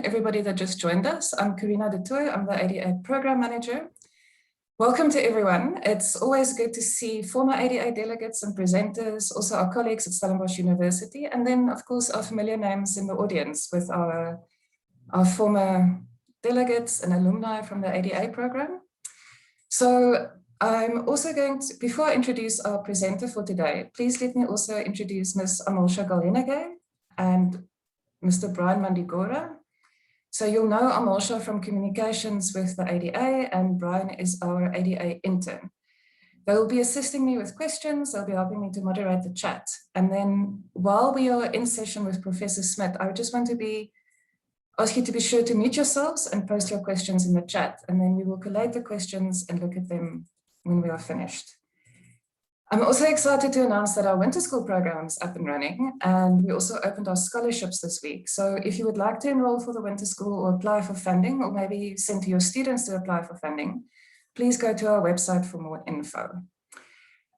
Everybody that just joined us. I'm Corina du Toit. I'm the ADA Program Manager. Welcome to everyone. It's always good to see former ADA delegates and presenters, also our colleagues at Stellenbosch University, and then, of course, our familiar names in the audience with our former delegates and alumni from the ADA program. So I'm also going to, before I introduce our presenter for today, please let me also introduce Ms. Amolsha Gallenegay and Mr. Brian Mandigora. So you'll know Amolsha from communications with the ADA, and Brian is our ADA intern. They will be assisting me with questions. They'll be helping me to moderate the chat. And then while we are in session with Professor Smit, I just want to ask you to be sure to mute yourselves and post your questions in the chat. And then we will collate the questions and look at them when we are finished. I'm also excited to announce that our winter school program is up and running, and we also opened our scholarships this week. So if you would like to enroll for the winter school or apply for funding, or maybe send to your students to apply for funding, please go to our website for more info.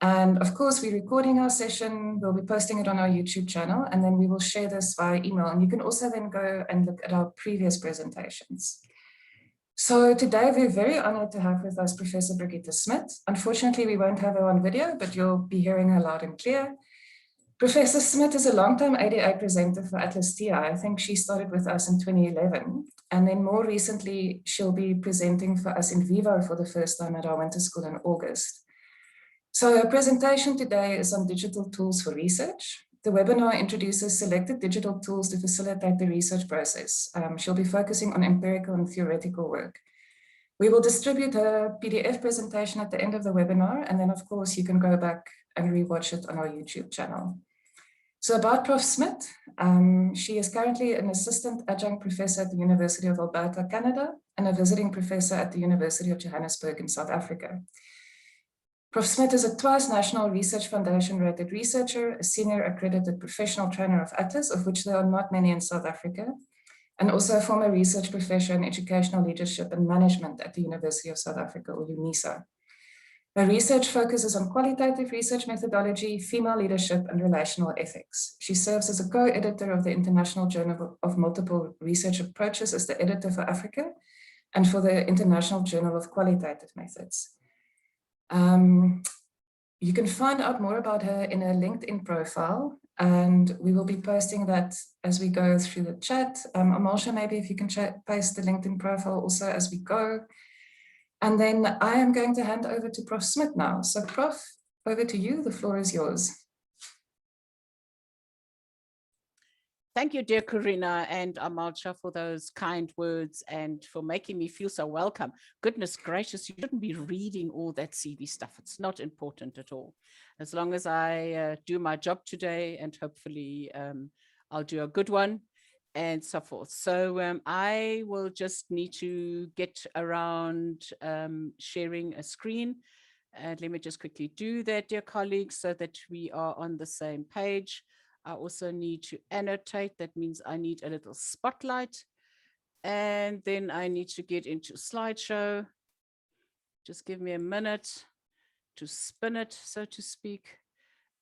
And of course, we're recording our session. We'll be posting it on our YouTube channel, and then we will share this via email. And you can also then go and look at our previous presentations. So today we're very honored to have with us Professor Brigitte Smit. Unfortunately, we won't have her on video, but you'll be hearing her loud and clear. Professor Smit is a long-time ADA presenter for ATLAS.ti. I think she started with us in 2011. And then more recently, she'll be presenting for us NVivo for the first time at our winter school in August. So her presentation today is on digital tools for research. The webinar introduces selected digital tools to facilitate the research process. She'll be focusing on empirical and theoretical work. We will distribute her PDF presentation at the end of the webinar, and then of course you can go back and rewatch it on our YouTube channel. So about Prof Smit, she is currently an assistant adjunct professor at the University of Alberta, Canada, and a visiting professor at the University of Johannesburg in South Africa. Prof Smit is a twice National Research Foundation rated researcher, a senior accredited professional trainer of ATLAS, of which there are not many in South Africa, and also a former research professor in educational leadership and management at the University of South Africa, or UNISA. Her research focuses on qualitative research methodology, female leadership, and relational ethics. She serves as a co-editor of the International Journal of Multiple Research Approaches as the editor for Africa, and for the International Journal of Qualitative Methods. You can find out more about her in her LinkedIn profile, and we will be posting that as we go through the chat. Amolsha, maybe if you can paste the LinkedIn profile also as we go. And then I am going to hand over to Prof Smit now. So Prof, over to you, the floor is yours. Thank you, dear Corina and Amolsha, for those kind words and for making me feel so welcome. Goodness gracious, you shouldn't be reading all that CV stuff. It's not important at all. As long as I do my job today, and hopefully I'll do a good one and so forth. So I will just need to get around sharing a screen. And let me just quickly do that, dear colleagues, so that we are on the same page. I also need to annotate. That means I need a little spotlight. And then I need to get into slideshow. Just give me a minute to spin it, so to speak.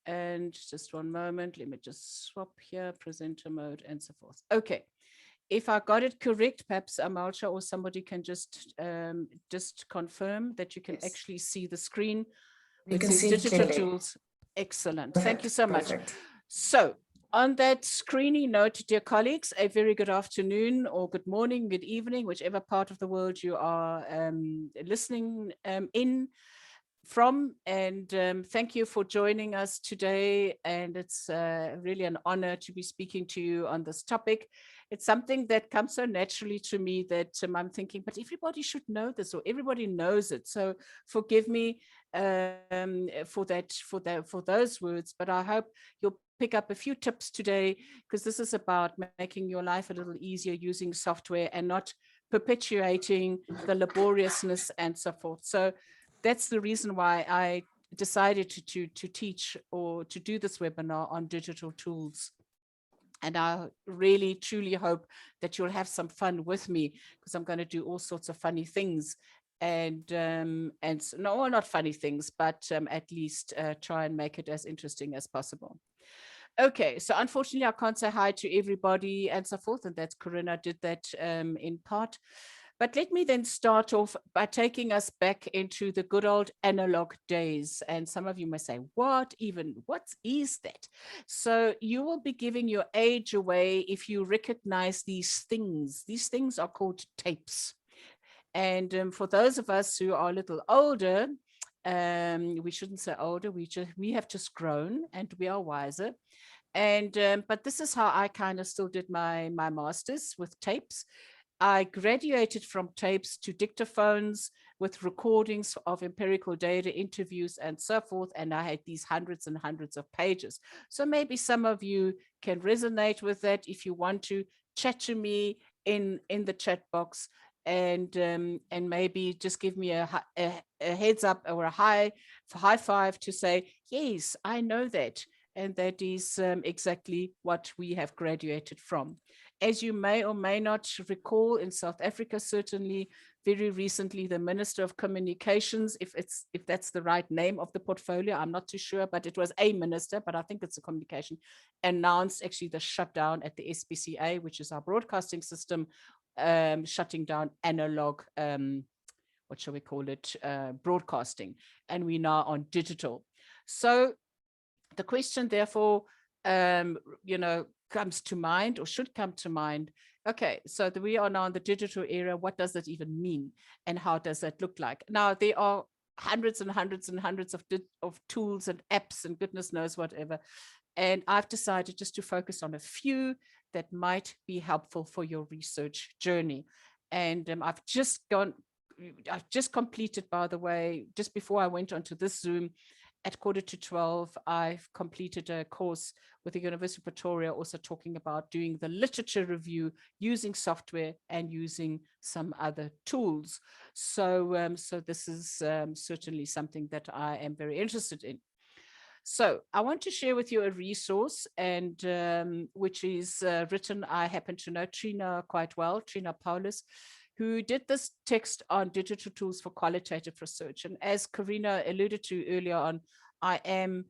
And just one moment. Let me just swap here, presenter mode and so forth. Okay. If I got it correct, perhaps Amolsha or somebody can just confirm that you can actually see the screen. You can see digital clearly. Tools. Excellent. Perfect. Thank you so much. Perfect. So on that screeny note, dear colleagues, a very good afternoon or good morning, good evening, whichever part of the world you are listening in from. And thank you for joining us today. And it's really an honor to be speaking to you on this topic. It's something that comes so naturally to me that I'm thinking, but everybody should know this, or everybody knows it. So forgive me for those words, but I hope you'll pick up a few tips today, because this is about making your life a little easier using software and not perpetuating the laboriousness and so forth. So that's the reason why I decided to teach or to do this webinar on digital tools. And I really, truly hope that you'll have some fun with me, because I'm going to do all sorts of funny things. And no, not funny things, but at least try and make it as interesting as possible. Okay, so unfortunately, I can't say hi to everybody and so forth, and that's Corina did that in part. But let me then start off by taking us back into the good old analog days. And some of you may say, what is that? So you will be giving your age away if you recognize these things. These things are called tapes. And for those of us who are a little older, we shouldn't say older, we have just grown and we are wiser. And but this is how I kind of still did my master's, with tapes. I graduated from tapes to dictaphones with recordings of empirical data, interviews, and so forth. And I had these hundreds and hundreds of pages. So maybe some of you can resonate with that. If you want to chat to me in the chat box, and maybe just give me a heads up or a high five to say, yes, I know that. And that is exactly what we have graduated from. As you may or may not recall, in South Africa, certainly very recently, the Minister of Communications, if that's the right name of the portfolio, I'm not too sure, but it was a minister, but I think it's a communication, announced actually the shutdown at the SPCA, which is our broadcasting system, shutting down analog, what shall we call it, broadcasting, and we now on digital. So the question, therefore, comes to mind, or should come to mind. Okay, so we are now in the digital era. What does that even mean? And how does that look like? Now, there are hundreds and hundreds and hundreds of tools and apps and goodness knows whatever. And I've decided just to focus on a few that might be helpful for your research journey. And I've just completed, by the way, just before I went onto this Zoom, at 11:45, I've completed a course with the University of Pretoria, also talking about doing the literature review using software and using some other tools. So, so this is certainly something that I am very interested in. So I want to share with you a resource, and which is written, I happen to know Trina quite well, Trina Paulus, who did this text on digital tools for qualitative research. And as Corina alluded to earlier on, I am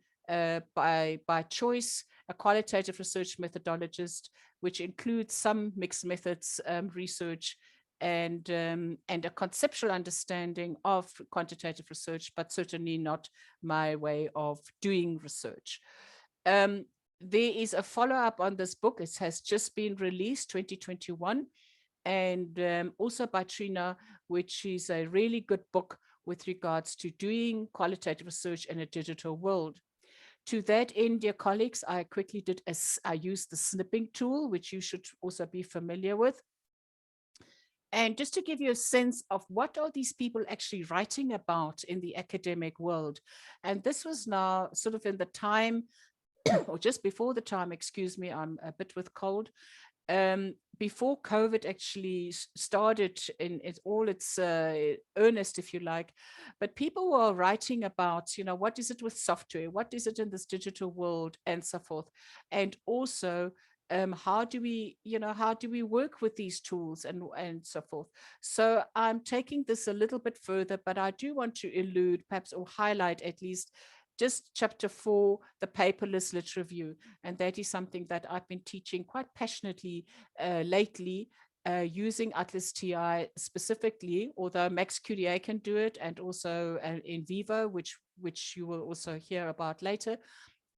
by choice a qualitative research methodologist, which includes some mixed methods research and a conceptual understanding of quantitative research, but certainly not my way of doing research. There is a follow-up on this book. It has just been released, 2021. And also by Trina, which is a really good book with regards to doing qualitative research in a digital world. To that end, dear colleagues, I quickly I used the snipping tool, which you should also be familiar with. And just to give you a sense of what are these people actually writing about in the academic world. And this was now sort of in the time, or just before the time, excuse me, I'm a bit with cold, before COVID actually started in all its earnest, if you like. But people were writing about, what is it with software? What is it in this digital world, and so forth? And also, how do we work with these tools and so forth? So I'm taking this a little bit further, but I do want to allude, perhaps, or highlight at least, just chapter 4, the paperless lit review. And that is something that I've been teaching quite passionately lately, using ATLAS.ti specifically, although MaxQDA can do it, and also NVivo, which you will also hear about later.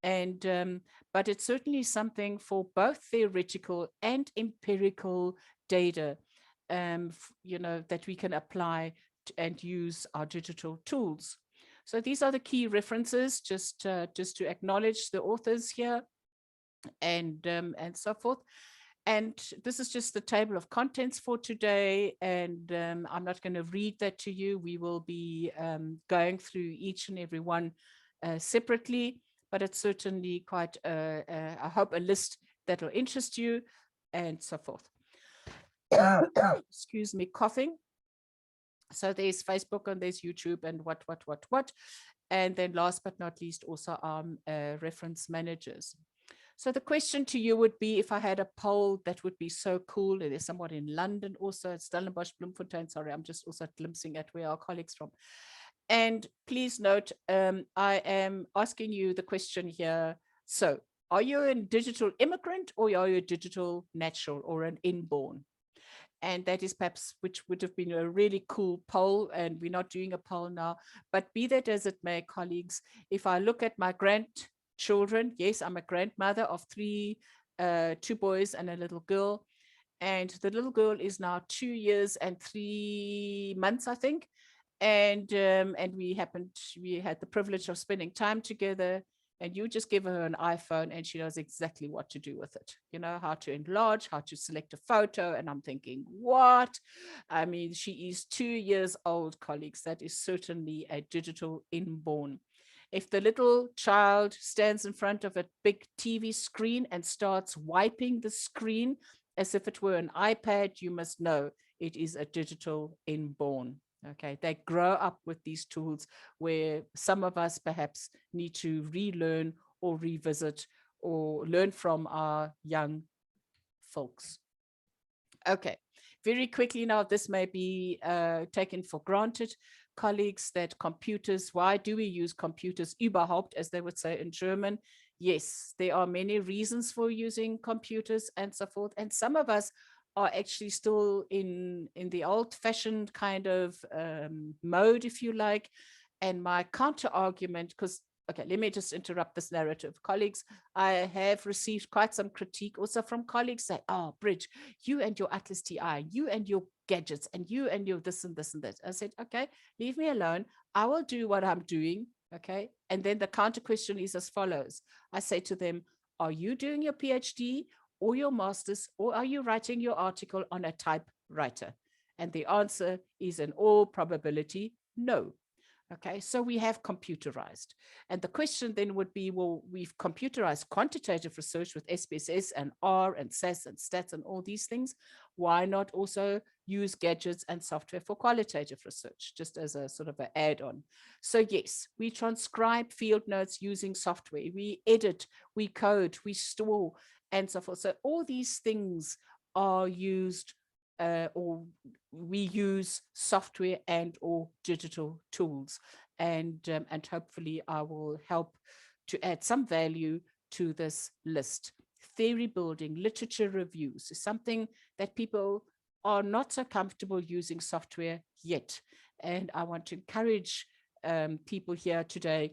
And but it's certainly something for both theoretical and empirical data, that we can apply and use our digital tools. So these are the key references, just to acknowledge the authors here, and so forth. And this is just the table of contents for today. And I'm not going to read that to you. We will be going through each and every one separately, but it's certainly quite, I hope, a list that will interest you, and so forth. Excuse me, coughing. So there's Facebook and there's YouTube and what. And then last but not least, also reference managers. So the question to you would be, if I had a poll, that would be so cool. There's someone in London also, at Stellenbosch, Bloemfontein. Sorry, I'm just also glimpsing at where our colleagues from. And please note, I am asking you the question here. So Are you a digital immigrant, or are you a digital natural or an inborn? And that is perhaps, which would have been a really cool poll, and we're not doing a poll now, but be that as it may, colleagues, if I look at my grandchildren, yes, I'm a grandmother of two boys and a little girl, and the little girl is now 2 years and 3 months, I think. And we had the privilege of spending time together, and you just give her an iPhone and she knows exactly what to do with it. You know, how to enlarge, how to select a photo. And I'm thinking, what? I mean, she is 2 years old, colleagues. That is certainly a digital inborn. If the little child stands in front of a big TV screen and starts wiping the screen as if it were an iPad, you must know it is a digital inborn. Okay, they grow up with these tools, where some of us perhaps need to relearn or revisit or learn from our young folks. Okay, very quickly now, this may be taken for granted, colleagues, that computers, why do we use computers überhaupt, as they would say in German? Yes, there are many reasons for using computers and so forth. And some of us are actually still in the old-fashioned kind of mode, if you like. And my counter argument, because, okay, let me just interrupt this narrative. Colleagues, I have received quite some critique also from colleagues say, oh, Bridge, you and your ATLAS.ti, you and your gadgets, and you and your this and this and that. I said, okay, leave me alone. I will do what I'm doing. Okay. And then the counter question is as follows. I say to them, are you doing your PhD or your master's, or are you writing your article on a typewriter? And the answer is in all probability, no. Okay, so we have computerized. And the question then would be, well, we've computerized quantitative research with SPSS and R and SAS and stats and all these things. Why not also use gadgets and software for qualitative research, just as a sort of an add-on? So yes, we transcribe field notes using software. We edit, we code, we store, and so forth. So all these things are used or we use software and or digital tools, and hopefully I will help to add some value to this list. Theory building, literature reviews is something that people are not so comfortable using software yet, and I want to encourage people here today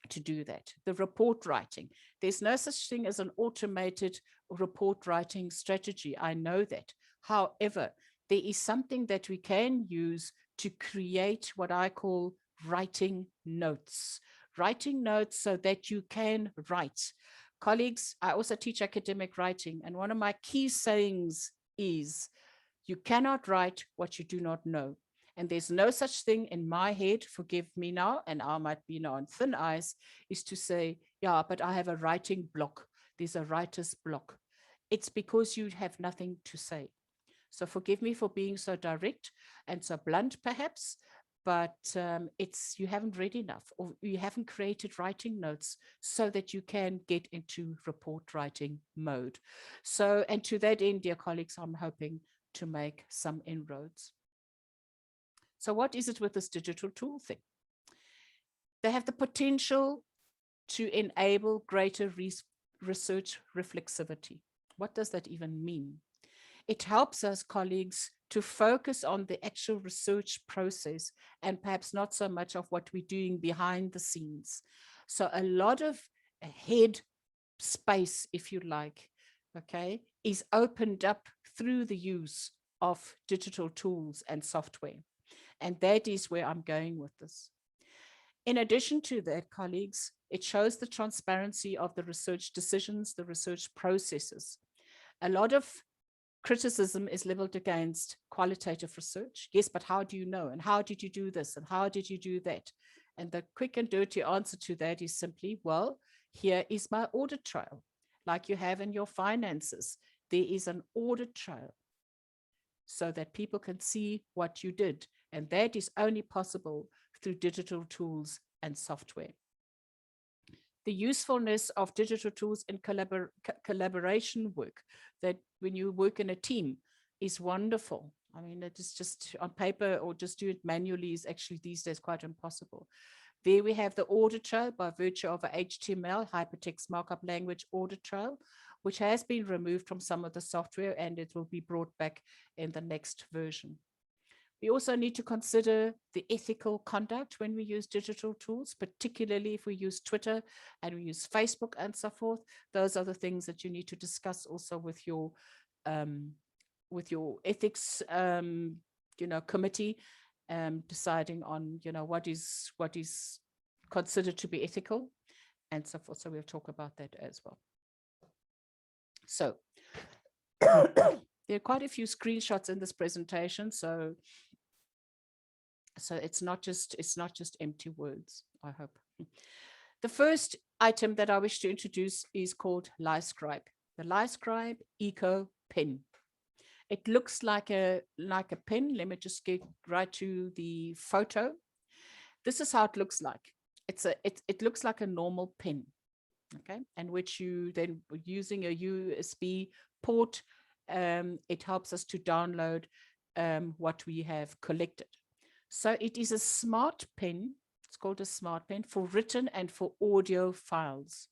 to do that. The report writing, there's no such thing as an automated report writing strategy. I know that. However, there is something that we can use to create what I call writing notes so that you can write. Colleagues, I also teach academic writing, and one of my key sayings is, you cannot write what you do not know. And there's no such thing in my head, forgive me now, and I might be now on thin ice, is to say, yeah, but I have a writing block. There's a writer's block. It's because you have nothing to say. So forgive me for being so direct and so blunt, perhaps, but you haven't read enough, or you haven't created writing notes so that you can get into report writing mode. So, and to that end, dear colleagues, I'm hoping to make some inroads. So what is it with this digital tool thing? They have the potential to enable greater research reflexivity. What does that even mean? It helps us, colleagues, to focus on the actual research process and perhaps not so much of what we're doing behind the scenes. So a lot of head space, if you like, okay, is opened up through the use of digital tools and software. And that is where I'm going with this. In addition to that, colleagues, it shows the transparency of the research decisions, the research processes. A lot of criticism is leveled against qualitative research. Yes, but how do you know? And how did you do this? And how did you do that? And the quick and dirty answer to that is simply, well, here is my audit trail. Like you have in your finances, there is an audit trail so that people can see what you did. And that is only possible through digital tools and software. The usefulness of digital tools in collaboration work, that when you work in a team, is wonderful. I mean, it is just on paper, or just do it manually is actually these days quite impossible. There we have the audit trail by virtue of a HTML, hypertext markup language audit trail, which has been removed from some of the software, and it will be brought back in the next version. We also need to consider the ethical conduct when we use digital tools, particularly if we use Twitter and we use Facebook and so forth. Those are the things that you need to discuss also with your ethics, committee, deciding on, what is considered to be ethical and so forth. So we'll talk about that as well. So there are quite a few screenshots in this presentation, so it's not just empty words, I hope. The first item that I wish to introduce is called LiveScribe, the LiveScribe Eco Pen. It looks like a pen. Let me just get right to the photo. This is how it looks like. It looks like a normal pen, okay, and which you then, using a USB port, it helps us to download what we have collected. So it is a smart pen. It's called a smart pen for written and for audio files.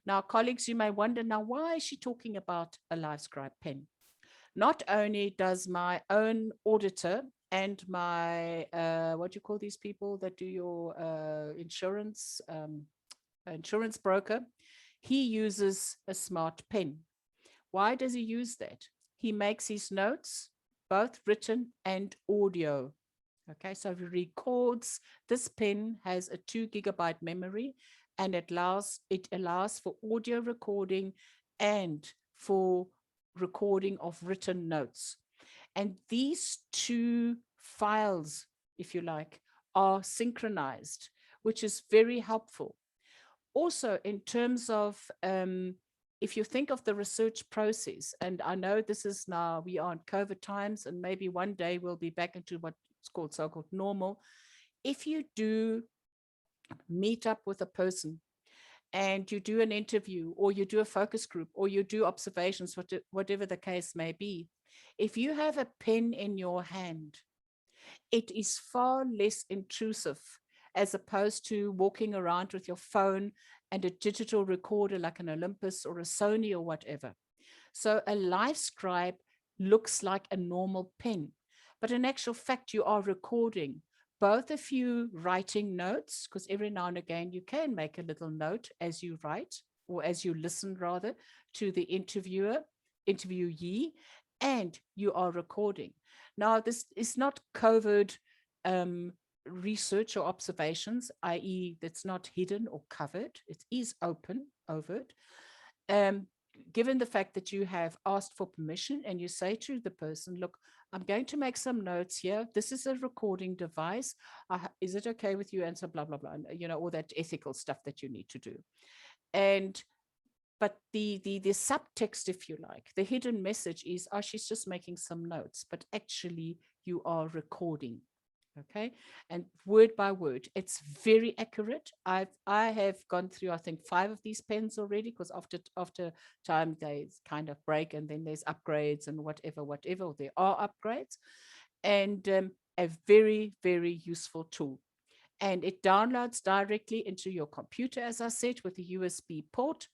Now, colleagues, you may wonder, now, why is she talking about a LiveScribe pen? Not only does my own auditor and my, what do you call these people that do your insurance broker, he uses a smart pen. Why does he use that? He makes his notes, both written and audio. Okay, so he records. This pen has a 2 GB memory, and it allows for audio recording and for recording of written notes. And these two files, if you like, are synchronized, which is very helpful. Also, in terms of, if you think of the research process, and I know this is now, we are in COVID times, and maybe one day we'll be back into what's called so-called normal. If you do meet up with a person and you do an interview, or you do a focus group, or you do observations, whatever the case may be, if you have a pen in your hand, it is far less intrusive as opposed to walking around with your phone and a digital recorder like an Olympus or a Sony or whatever. So a LiveScribe looks like a normal pen, but in actual fact, you are recording both of you writing notes, because every now and again you can make a little note as you write, or as you listen rather, to the interviewee, and you are recording. Now, this is not COVID research or observations, i.e. that's not hidden or covered. It is open, overt. Given the fact that you have asked for permission and you say to the person, look, I'm going to make some notes here. This is a recording device. Is it okay with you? And so blah, blah, blah, and, all that ethical stuff that you need to do. But the subtext, if you like, the hidden message is, she's just making some notes, but actually you are recording. Okay, and word by word, it's very accurate. I have gone through, I think, 5 of these pens already, because after time they kind of break, and then there's upgrades and whatever, there are upgrades, and a very, very useful tool. And it downloads directly into your computer, as I said, with a USB port.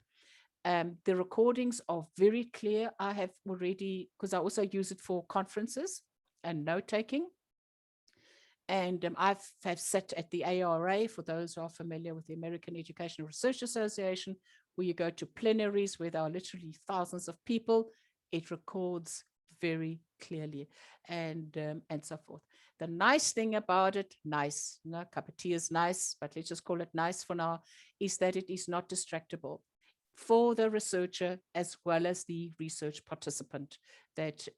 The recordings are very clear. I have already, because I also use it for conferences and note-taking. And I've sat at the ARA, for those who are familiar with the American Educational Research Association, where you go to plenaries where there are literally thousands of people. It records very clearly, and so forth. The nice thing about it, cup of tea is nice, but let's just call it nice for now, is that it is not distractible for the researcher as well as the research participant that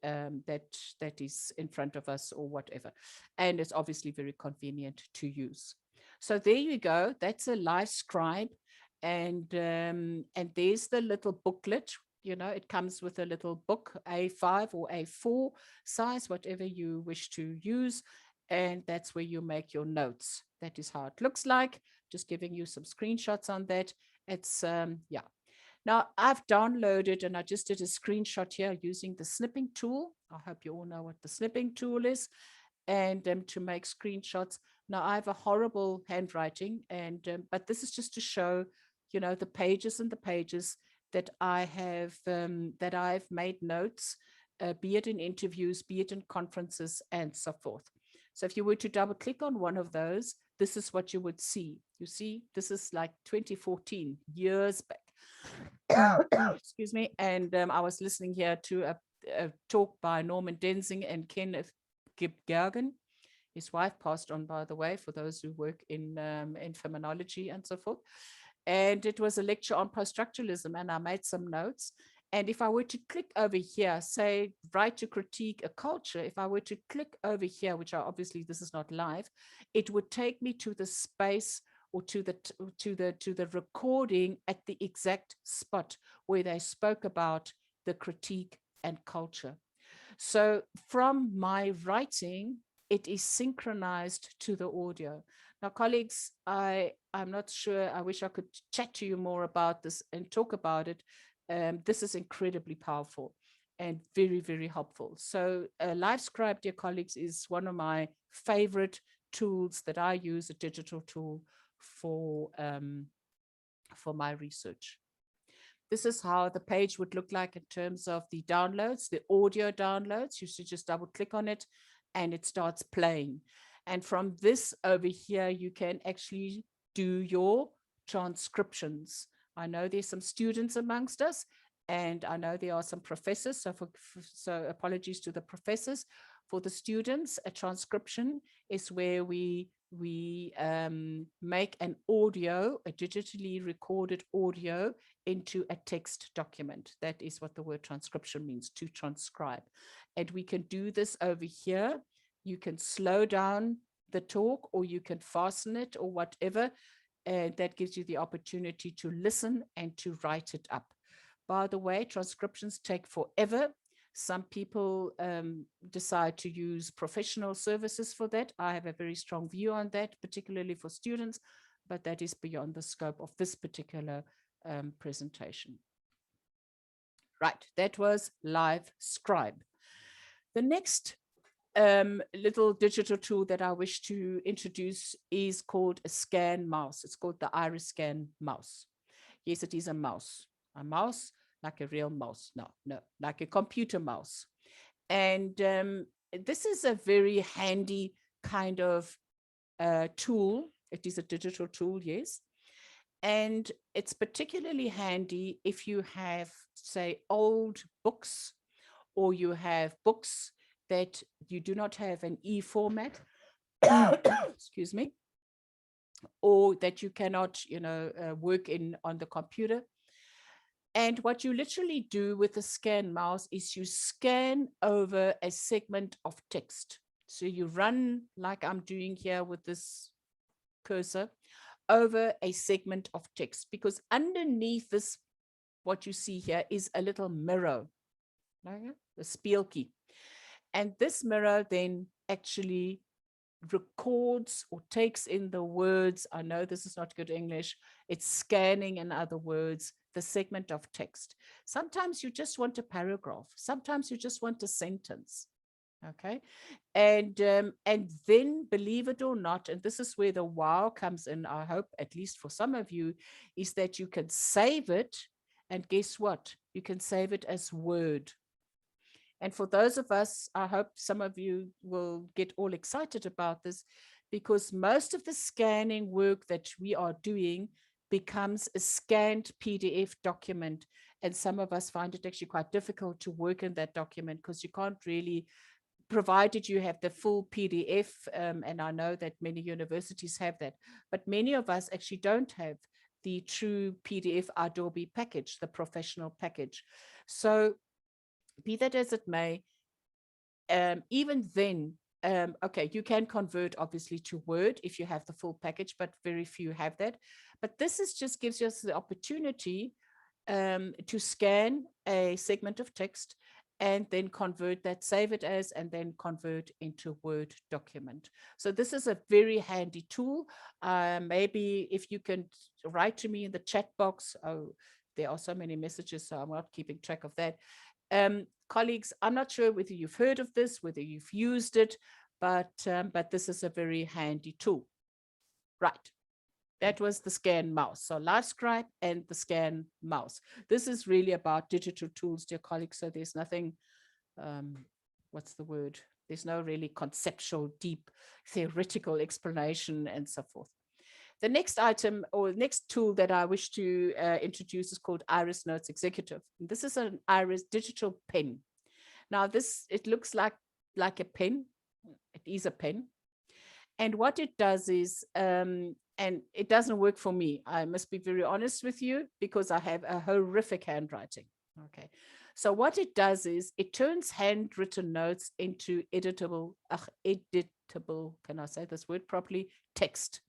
is in front of us or whatever. And it's obviously very convenient to use. So there you go. That's a LiveScribe. And there's the little booklet. It comes with a little book, A5 or A4 size, whatever you wish to use. And that's where you make your notes. That is how it looks like. Just giving you some screenshots on that. It's, yeah. Now, I've downloaded, and I just did a screenshot here using the snipping tool. I hope you all know what the snipping tool is, and to make screenshots. Now, I have a horrible handwriting, and but this is just to show, you know, the pages and the pages that I've made notes, be it in interviews, be it in conferences, and so forth. So if you were to double click on one of those, this is what you would see. You see, this is like 2014, years back. Excuse me. And I was listening here to a talk by Norman Denzing and Kenneth Gibgergen. His wife passed on, by the way, for those who work in phenomenology and so forth. And it was a lecture on post-structuralism, and I made some notes. And if I were to click over here, say, right to critique a culture, if I were to click over here, which obviously this is not live, it would take me to the space or to the recording at the exact spot where they spoke about the critique and culture. So from my writing, it is synchronized to the audio. Now, colleagues, I'm not sure, I wish I could chat to you more about this and talk about it. This is incredibly powerful and very, very helpful. So LiveScribe, dear colleagues, is one of my favorite tools that I use, a digital tool for my research. This is how the page would look like in terms of the downloads, the audio downloads. You should just double click on it and it starts playing. And from this over here, you can actually do your transcriptions. I know there's some students amongst us, and I know there are some professors. So apologies to the professors. For the students, a transcription is where we make an audio, a digitally recorded audio, into a text document. That is what the word transcription means, to transcribe. And we can do this over here. You can slow down the talk, or you can fasten it, or whatever. And that gives you the opportunity to listen and to write it up. By the way, transcriptions take forever. Some people decide to use professional services for that. I have a very strong view on that, particularly for students, but that is beyond the scope of this particular presentation. Right, that was LiveScribe. The next little digital tool that I wish to introduce is called a scan mouse. It's called the Iris Scan mouse. Yes, it is a mouse like a real mouse. No, like a computer mouse. And this is a very handy kind of tool. It is a digital tool, yes. And it's particularly handy if you have, say, old books, or you have books that you do not have an e-format, excuse me, or that you cannot, work on the computer. And what you literally do with the scan mouse is you scan over a segment of text. So you run, like I'm doing here with this cursor, over a segment of text, because underneath this, what you see here is a little mirror, a spieltje. And this mirror then actually records or takes in the words. I know this is not good English. It's scanning, in other words, the segment of text. Sometimes you just want a paragraph. Sometimes you just want a sentence. Okay. And then, believe it or not, and this is where the wow comes in, I hope, at least for some of you, is that you can save it. And guess what? You can save it as Word. And for those of us, I hope some of you will get all excited about this, because most of the scanning work that we are doing becomes a scanned PDF document. And some of us find it actually quite difficult to work in that document, because you can't really, provided you have the full PDF, and I know that many universities have that, but many of us actually don't have the true PDF Adobe package, the professional package. So be that as it may, even then, okay, you can convert obviously to Word if you have the full package, but very few have that. But this just gives us the opportunity to scan a segment of text and then convert that, save it as, and then convert into Word document. So this is a very handy tool. Maybe if you can write to me in the chat box. Oh, there are so many messages, so I'm not keeping track of that. Colleagues, I'm not sure whether you've heard of this, whether you've used it, but this is a very handy tool. Right. That was the scan mouse. So LiveScribe and the scan mouse. This is really about digital tools, dear colleagues. So there's nothing, what's the word? There's no really conceptual, deep, theoretical explanation and so forth. The next item or next tool that I wish to introduce is called Iris Notes Executive. And this is an Iris digital pen. Now this, it looks like a pen. It is a pen. And what it does is, and it doesn't work for me. I must be very honest with you because I have a horrific handwriting. Okay. So what it does is it turns handwritten notes into editable, can I say this word properly? Text.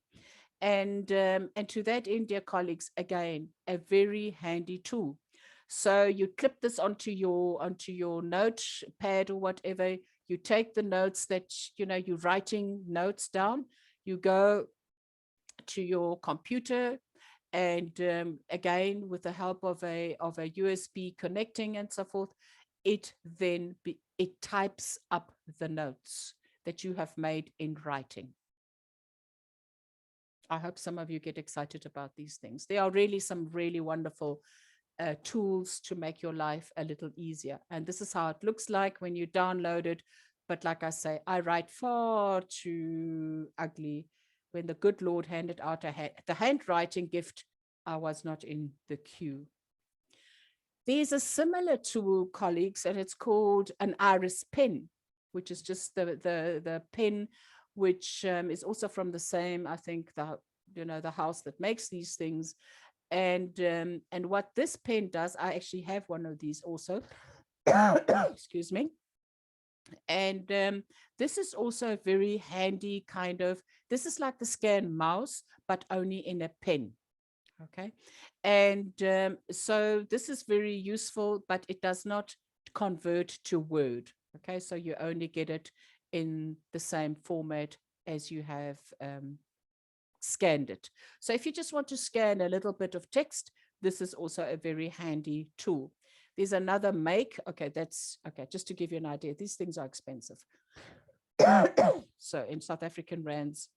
And to that end, dear colleagues, again, a very handy tool. So you clip this onto your notepad or whatever. You take the notes that, you know, you're writing notes down. You go to your computer, and again, with the help of a USB connecting and so forth, it types up the notes that you have made in writing. I hope some of you get excited about these things. There are really some really wonderful tools to make your life a little easier. And this is how it looks like when you download it. But like I say, I write far too ugly. When the good Lord handed out the handwriting gift, I was not in the queue. There's a similar tool, colleagues, and it's called an Iris pen, which is just the pen, which is also from the same, I think, the house that makes these things. And what this pen does, I actually have one of these also. Excuse me. And this is also a very handy kind of, this is like the scan mouse, but only in a pen. Okay. And so this is very useful, but it does not convert to Word. Okay. So you only get it in the same format as you have scanned it. So if you just want to scan a little bit of text, this is also a very handy tool. There's another make. Okay, that's okay. Just to give you an idea, these things are expensive. So in South African rands,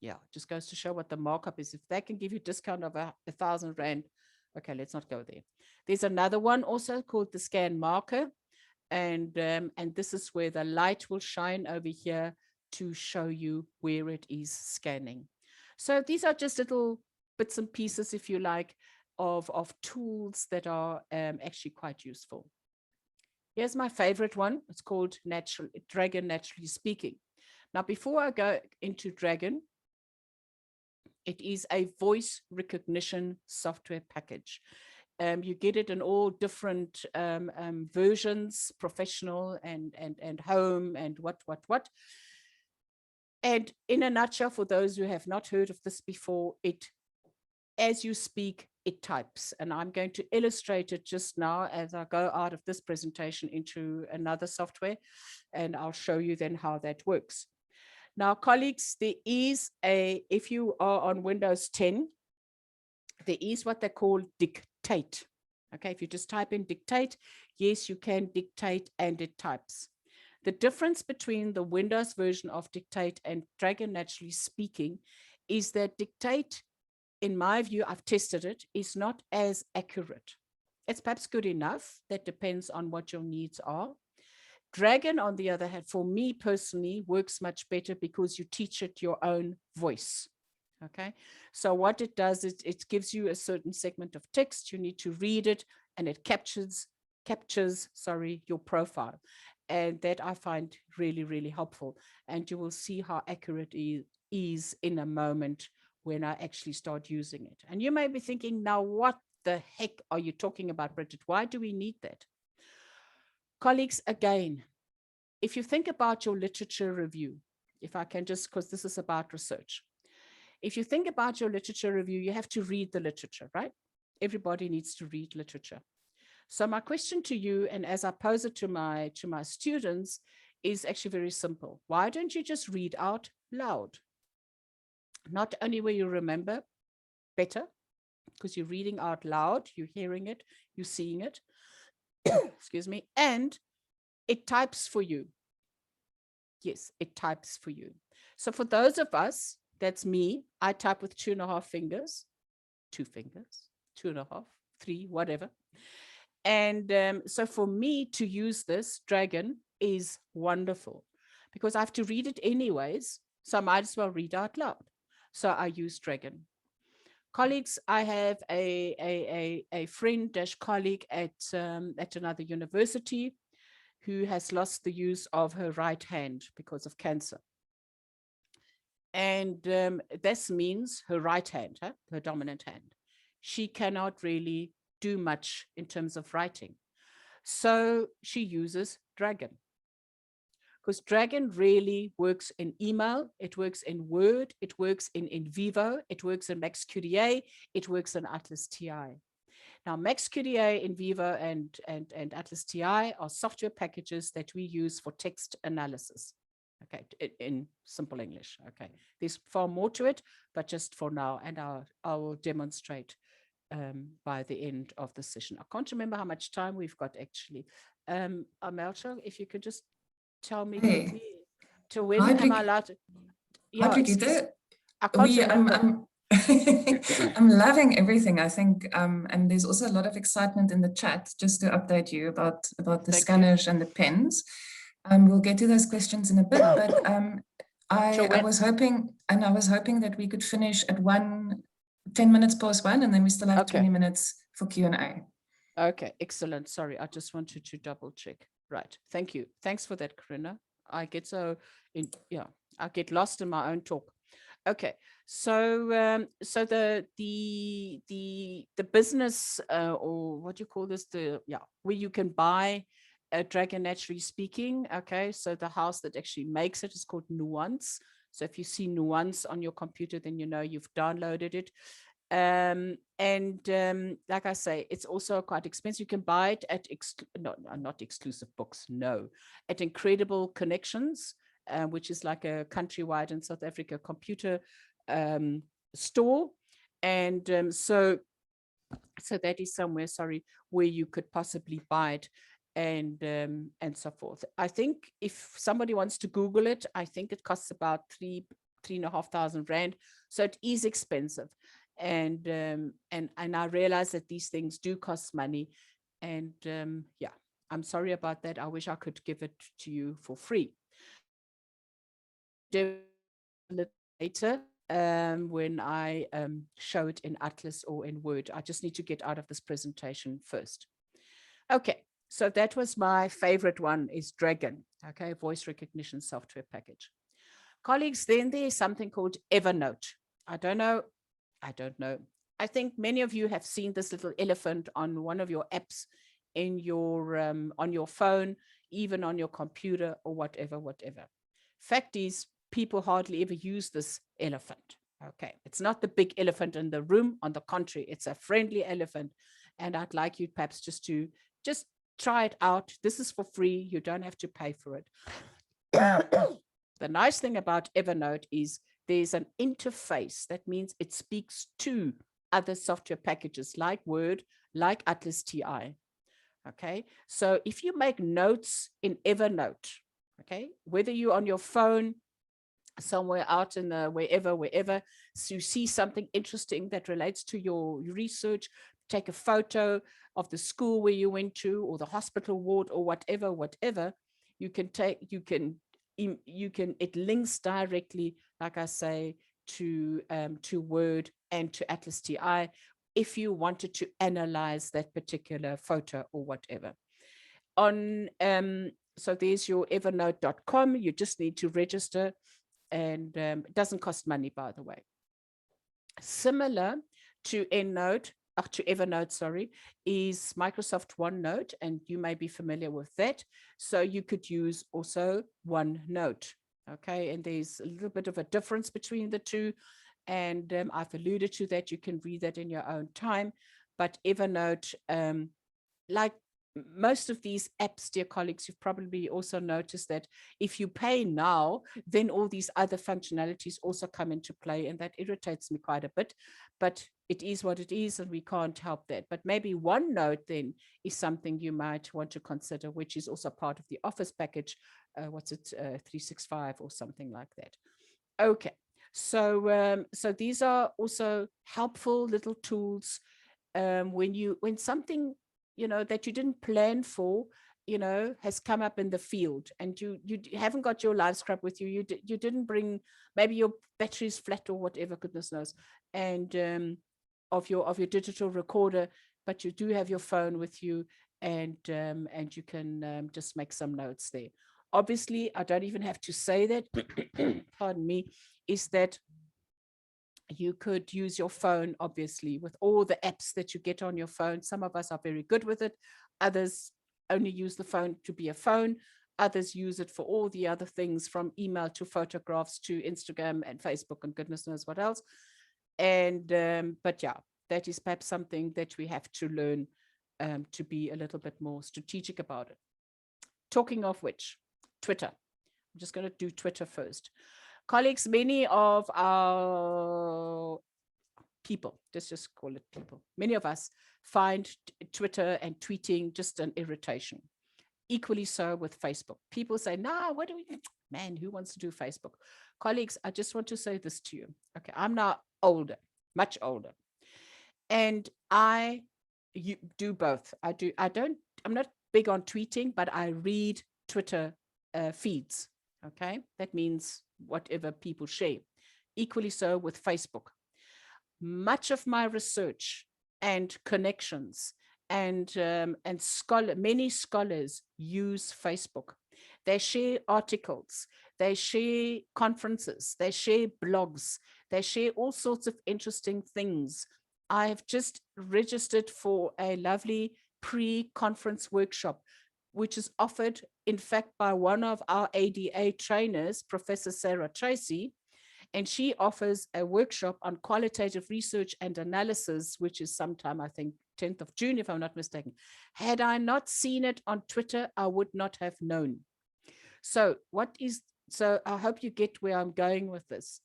yeah, just goes to show what the markup is. If they can give you a discount of 1,000 rand, okay, let's not go there. There's another one also called the scan marker. And this is where the light will shine over here to show you where it is scanning. So these are just little bits and pieces, if you like, of tools that are actually quite useful. Here's my favorite one. It's called Dragon Naturally Speaking. Now, before I go into Dragon, it is a voice recognition software package. You get it in all different versions, professional and home and what. And in a nutshell, for those who have not heard of this before, as you speak, it types. And I'm going to illustrate it just now as I go out of this presentation into another software, and I'll show you then how that works. Now, colleagues, there is if you are on Windows 10, there is what they call dictate. Okay, if you just type in dictate, yes, you can dictate and it types. The difference between the Windows version of dictate and Dragon Naturally Speaking is that dictate, in my view, I've tested it, is not as accurate. It's perhaps good enough. That depends on what your needs are. Dragon, on the other hand, for me personally, works much better because you teach it your own voice. Okay, so what it does is it gives you a certain segment of text. You need to read it, and it captures your profile. And that I find really, really helpful. And you will see how accurate it is in a moment when I actually start using it. And you may be thinking, now, what the heck are you talking about, Brigitte? Why do we need that? Colleagues, again, if you think about your literature review, if I can just, because this is about research. If you think about your literature review, you have to read the literature, right? Everybody needs to read literature. So my question to you, and as I pose it to my students, is actually very simple. Why don't you just read out loud? Not only will you remember better, because you're reading out loud, you're hearing it, you're seeing it, excuse me, and it types for you. Yes, it types for you. So for those of us, that's me, I type with 2.5 fingers, 2 fingers, 2.5, 3, whatever. And so for me to use this Dragon is wonderful because I have to read it anyways. So I might as well read out loud. So I use Dragon. Colleagues, I have a friend-colleague at another university who has lost the use of her right hand because of cancer. And this means her right hand, her dominant hand. She cannot really do much in terms of writing. So she uses Dragon. Because Dragon really works in email, it works in Word, it works in NVivo, it works in MaxQDA, it works in ATLAS.ti. Now, MaxQDA, NVivo, and ATLAS.ti are software packages that we use for text analysis. Okay, in simple English. Okay, there's far more to it, but just for now, and I will demonstrate by the end of the session. I can't remember how much time we've got actually. Amelcha, if you could just tell me quickly, to when am I allowed to? Yeah, Brigitte, I can't remember. I'm loving everything, I think, and there's also a lot of excitement in the chat, just to update you about the scanners and the pens. We'll get to those questions in a bit, but I was hoping that we could finish at 10 minutes past 1, and then we still have 20 minutes for Q&A. Okay, excellent. Sorry, I just wanted to double check. Right, thank you. Thanks for that, Corina. I get I get lost in my own talk. Okay, so so the business or what do you call this? Where you can buy a Dragon, naturally speaking. Okay, so the house that actually makes it is called Nuance. So if you see Nuance on your computer, then you know you've downloaded it. Like I say, it's also quite expensive. You can buy it at not Exclusive Books, no, at Incredible Connections, which is like a countrywide in South Africa computer store, and so that is somewhere, sorry, where you could possibly buy it, and so forth. I think if somebody wants to Google it, I think it costs about 3,500 rand, so it is expensive. And I realize that these things do cost money, and yeah, I'm sorry about that. I wish I could give it to you for free. Later, when I show it in Atlas or in Word, I just need to get out of this presentation first. Okay, so that was my favorite one, is Dragon. Okay, voice recognition software package. Colleagues, then there's something called Evernote. I don't know. I think many of you have seen this little elephant on one of your apps in your on your phone, even on your computer or whatever. Fact is, people hardly ever use this elephant. Okay, it's not the big elephant in the room. On the contrary, it's a friendly elephant. And I'd like you perhaps just try it out. This is for free. You don't have to pay for it. The nice thing about Evernote is there's an interface. That means it speaks to other software packages like Word, like ATLAS.ti. Okay, so if you make notes in Evernote, okay, whether you're on your phone, somewhere out in the wherever, so you see something interesting that relates to your research, take a photo of the school where you went to, or the hospital ward, or whatever, you can it links directly, like I say, to Word and to ATLAS.ti if you wanted to analyze that particular photo or whatever. So there's your evernote.com. You just need to register, and it doesn't cost money, by the way. Similar to Evernote, sorry, is Microsoft OneNote, and you may be familiar with that. So you could use also OneNote, okay? And there's a little bit of a difference between the two, and I've alluded to that. You can read that in your own time. But Evernote, like most of these apps, dear colleagues, you've probably also noticed that if you pay now, then all these other functionalities also come into play, and that irritates me quite a bit. But it is what it is, and we can't help that. But maybe OneNote then is something you might want to consider, which is also part of the Office package. What's it, 365 or something like that. Okay, so so these are also helpful little tools when something, you know, that you didn't plan for, you know, has come up in the field, and you haven't got your live scrub with you. You didn't bring, maybe your battery's flat or whatever, goodness knows, and of your digital recorder, but you do have your phone with you, and you can just make some notes there. Obviously, I don't even have to say that, pardon me, is that you could use your phone, obviously, with all the apps that you get on your phone. Some of us are very good with it. Others only use the phone to be a phone. Others use it for all the other things, from email to photographs to Instagram and Facebook and goodness knows what else. And but yeah, that is perhaps something that we have to learn to be a little bit more strategic about it. Talking of which, Twitter. I'm just going to do Twitter first. Colleagues, many of our people, let's just call it people, many of us find Twitter and tweeting just an irritation. Equally so with Facebook. People say, nah, what do we, man, who wants to do Facebook? Colleagues, I just want to say this to you. Okay, I'm now older, much older. And you do both. I'm not big on tweeting, but I read Twitter feeds. Okay, that means whatever people share. Equally so with Facebook. Much of my research and connections and many scholars use Facebook. They share articles, they share conferences, they share blogs, they share all sorts of interesting things. I have just registered for a lovely pre-conference workshop, which is offered, in fact, by one of our ADA trainers, Professor Sarah Tracy, and she offers a workshop on qualitative research and analysis, which is sometime, I think, 10th of June, if I'm not mistaken. Had I not seen it on Twitter, I would not have known. So I hope you get where I'm going with this.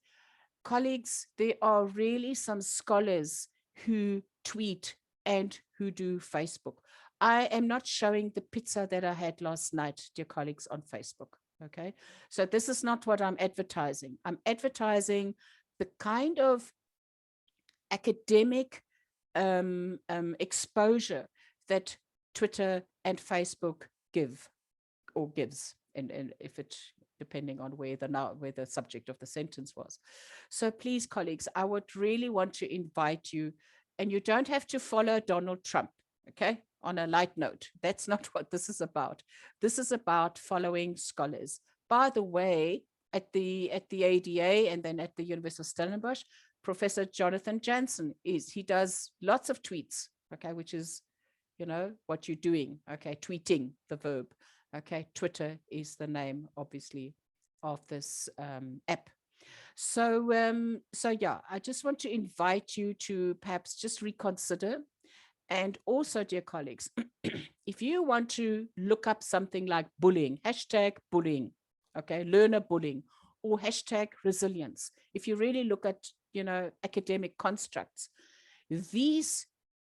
Colleagues, there are really some scholars who tweet and who do Facebook. I am not showing the pizza that I had last night, dear colleagues, on Facebook. Okay, so this is not what I'm advertising. I'm advertising the kind of academic exposure that Twitter and Facebook gives, and if it, depending on where the subject of the sentence was. So please, colleagues, I would really want to invite you, and you don't have to follow Donald Trump, okay? On a light note, that's not what this is about. This is about following scholars. By the way, at the ADA and then at the University of Stellenbosch, Professor Jonathan Jansen he does lots of tweets, okay, which is, you know, what you're doing, okay, tweeting, the verb, okay. Twitter is the name, obviously, of this app. So yeah, I just want to invite you to perhaps just reconsider. And also, dear colleagues, if you want to look up something like bullying, hashtag bullying, okay, learner bullying, or hashtag resilience, if you really look at, you know, academic constructs, these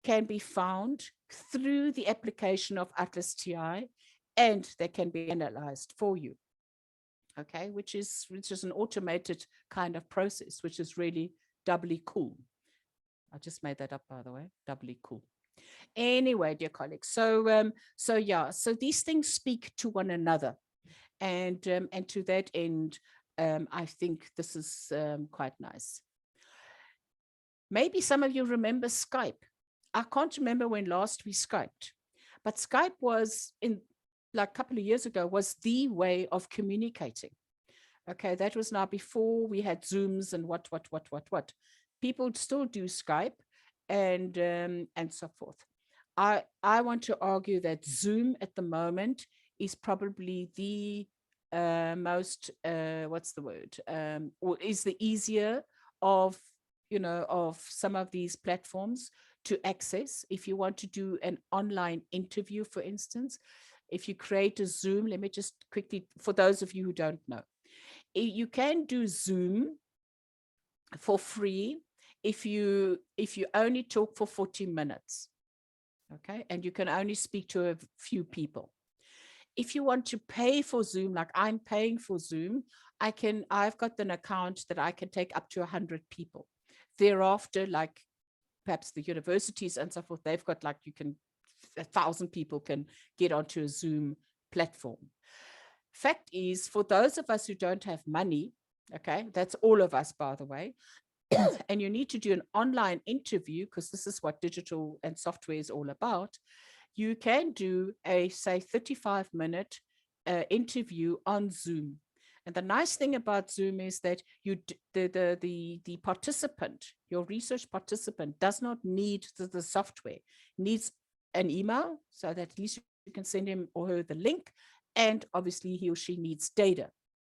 can be found through the application of ATLAS.ti, and they can be analyzed for you, okay, which is an automated kind of process, which is really doubly cool. I just made that up, by the way, doubly cool. Anyway, dear colleagues, so yeah, so these things speak to one another, and to that end, I think this is quite nice. Maybe some of you remember Skype. I can't remember when last we Skyped, but Skype was, in like a couple of years ago, was the way of communicating. Okay, that was now before we had Zooms and what. People still do Skype and so forth. I want to argue that Zoom at the moment is probably the most, what's the word, or is the easier of, you know, of some of these platforms to access. If you want to do an online interview, for instance, if you create a Zoom, let me just quickly, for those of you who don't know, you can do Zoom for free if you only talk for 40 minutes, okay, and you can only speak to a few people. If you want to pay for Zoom, like I'm paying for Zoom, I've got an account that I can take up to 100 people. Thereafter, like perhaps the universities and so forth, they've got like 1,000 people can get onto a Zoom platform. Fact is, for those of us who don't have money, okay, that's all of us, by the way, and you need to do an online interview, because this is what digital and software is all about, you can do a, say, 35-minute interview on Zoom. And the nice thing about Zoom is that the participant, your research participant, does not need the software, needs an email, so that at least you can send him or her the link, and obviously he or she needs data,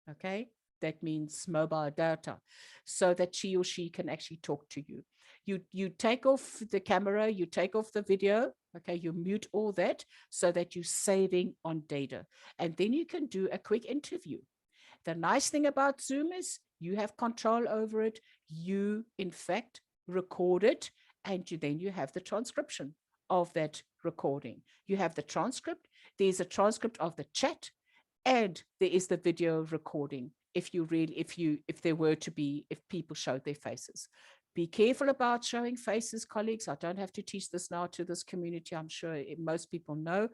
okay? That means mobile data, so that she or she can actually talk to you. You take off the camera, you take off the video, okay, you mute all that so that you're saving on data. And then you can do a quick interview. The nice thing about Zoom is you have control over it. You, in fact, record it, and then you have the transcription of that recording. You have the transcript. There's a transcript of the chat, and there is the video recording. If people showed their faces. Be careful about showing faces, colleagues. I don't have to teach this now to this community. I'm sure most people know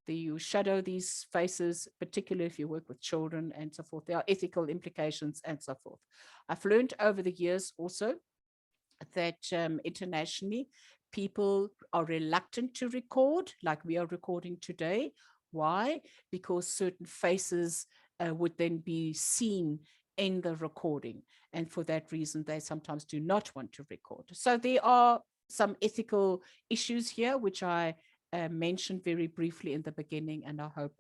that you shadow these faces, particularly if you work with children and so forth. There are ethical implications and so forth. I've learned over the years also that internationally, people are reluctant to record, like we are recording today. Why? Because certain faces would then be seen in the recording. And for that reason, they sometimes do not want to record. So there are some ethical issues here, which I mentioned very briefly in the beginning, and I hope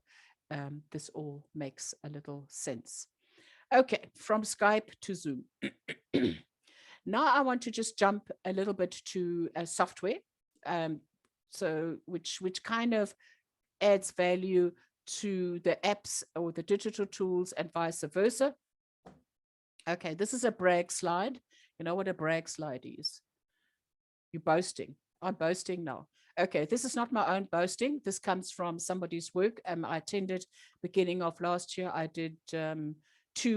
this all makes a little sense. Okay, from Skype to Zoom. Now I want to just jump a little bit to software, which kind of adds value to the apps or the digital tools and vice versa. Okay, this is a brag slide. You know what a brag slide is? You're boasting. I'm boasting now. Okay, this is not my own boasting. This comes from somebody's work. I attended beginning of last year. I did 2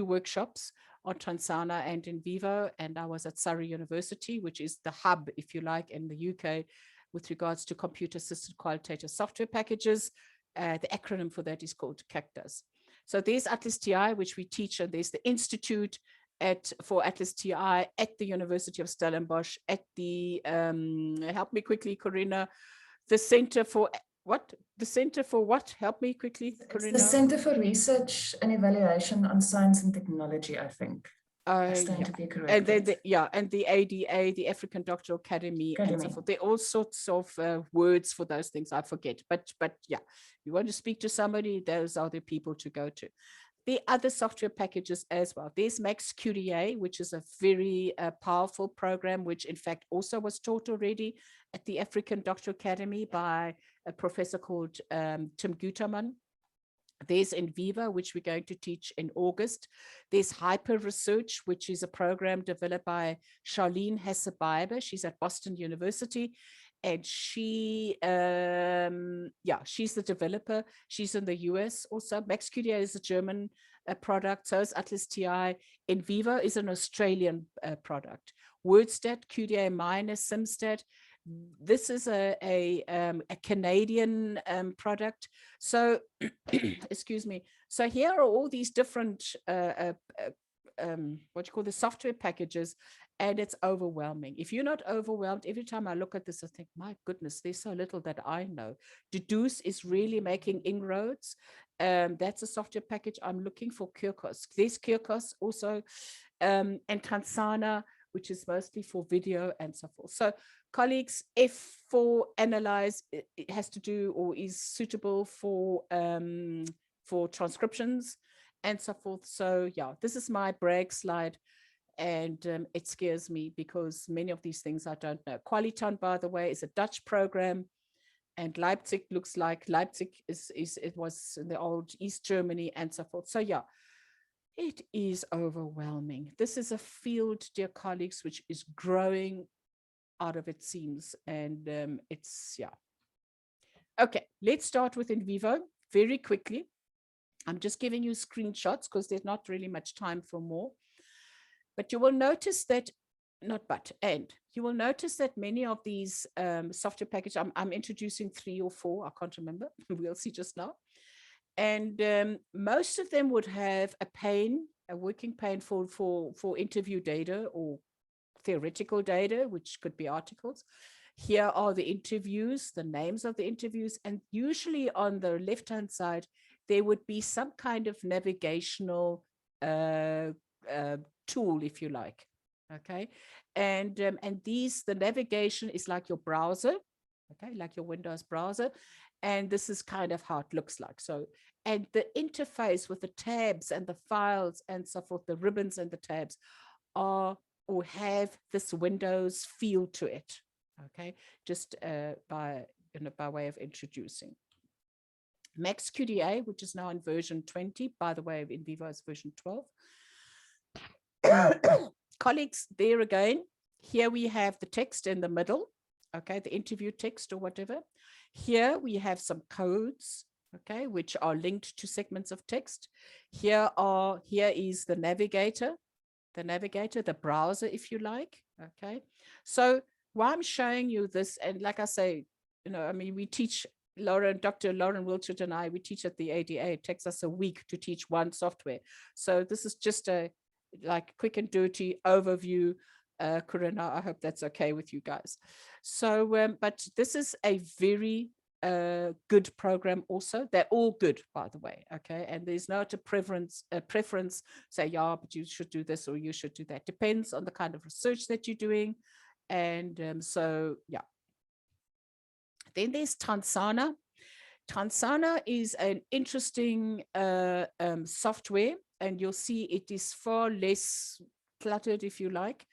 workshops on Transana and NVivo, and I was at Surrey University, which is the hub, if you like, in the UK with regards to computer-assisted qualitative software packages. The acronym for that is called CAQDAS. So there's ATLAS.ti, which we teach, and there's the Institute for ATLAS.ti at the University of Stellenbosch, at the, help me quickly, Corina, the Center for what? The Center for what? Help me quickly, Corina. The Center for Research and Evaluation on Science and Technology, I think. I stand to be correct. And then and the ADA, the African Doctoral Academy, and so forth. There are all sorts of words for those things. I forget, but yeah, you want to speak to somebody, those are the people to go to. The other software packages as well. There's CAQDAS, which is a very powerful program, which in fact also was taught already at the African Doctoral Academy by a professor called Tim Guterman. There's NVivo, which we're going to teach in August. There's Hyper Research, which is a program developed by Charlene Hesse-Beiber. She's at Boston University, and she's the developer. She's in the US also. CAQDAS is a German product, so is ATLAS.ti. NVivo is an Australian product. WordStat, QDA minus, SimStat. This is a Canadian product. So, excuse me. So here are all these different, the software packages, and it's overwhelming. If you're not overwhelmed, every time I look at this, I think, my goodness, there's so little that I know. Deduce is really making inroads. That's a software package I'm looking for. CAQDAS. There's CAQDAS also, and Transana, which is mostly for video and so forth. So colleagues, if for Analyze, it has to do or is suitable for transcriptions and so forth. So yeah, this is my brag slide, and it scares me because many of these things I don't know. Qualitative, by the way, is a Dutch program, and Leipzig looks like Leipzig it was in the old East Germany and so forth. So yeah, It is overwhelming. This is a field, dear colleagues, which is growing out of its seams, and it's, yeah. Okay, let's start with NVivo very quickly. I'm just giving you screenshots because there's not really much time for more. But you will notice that, you will notice that many of these software packages, I'm introducing 3 or 4, I can't remember, we'll see just now. And most of them would have a working pane for interview data or theoretical data, which could be articles. Here are the interviews, the names of the interviews, and usually on the left-hand side, there would be some kind of navigational tool, if you like. Okay, and the navigation is like your browser, okay, like your Windows browser, and this is kind of how it looks like. So, and the interface with the tabs and the files and so forth, the ribbons and the tabs are or have this Windows feel to it. Okay, just by way of introducing. CAQDAS, which is now in version 20, by the way, NVivo is version 12. Colleagues, there again, here we have the text in the middle, okay, the interview text or whatever. Here we have some codes, okay, which are linked to segments of text. Here is the navigator, the browser, if you like, okay. So why I'm showing you this, and like I say, I mean, we teach, Dr. Lauren Wiltshire and I, we teach at the ADA. It takes us a week to teach one software. So this is just a quick and dirty overview. Corina, I hope that's okay with you guys. So, but this is a very good program also. They're all good, by the way, okay? And there's not a preference, say, yeah, but you should do this or you should do that. Depends on the kind of research that you're doing. And so, yeah. Then there's Tansana. Tansana is an interesting software, and you'll see it is far less cluttered, if you like.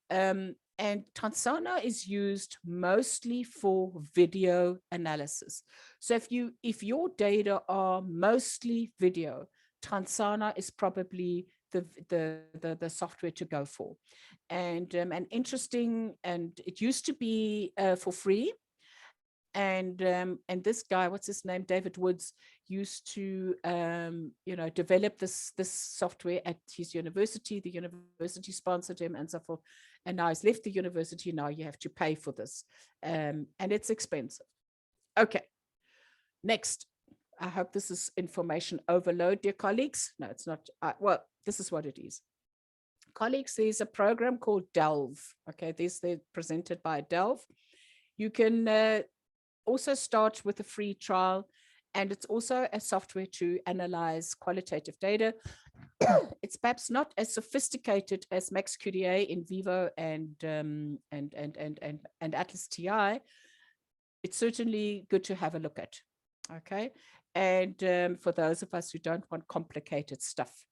And Tansana is used mostly for video analysis. So if your data are mostly video, Tansana is probably the software to go for. And interesting, and it used to be for free. And this guy, what's his name, David Woods, used to develop this software at his university. The university sponsored him and so forth. And now he's left the university. Now you have to pay for this, and it's expensive. Okay, next. I hope this is information overload, dear colleagues. No, it's not. Well, this is what it is. Colleagues, there's a program called Delve. Okay, they're presented by Delve. You can also start with a free trial, and it's also a software to analyze qualitative data. It's perhaps not as sophisticated as CAQDAS, NVivo, and ATLAS.ti. It's certainly good to have a look at. Okay, and for those of us who don't want complicated stuff,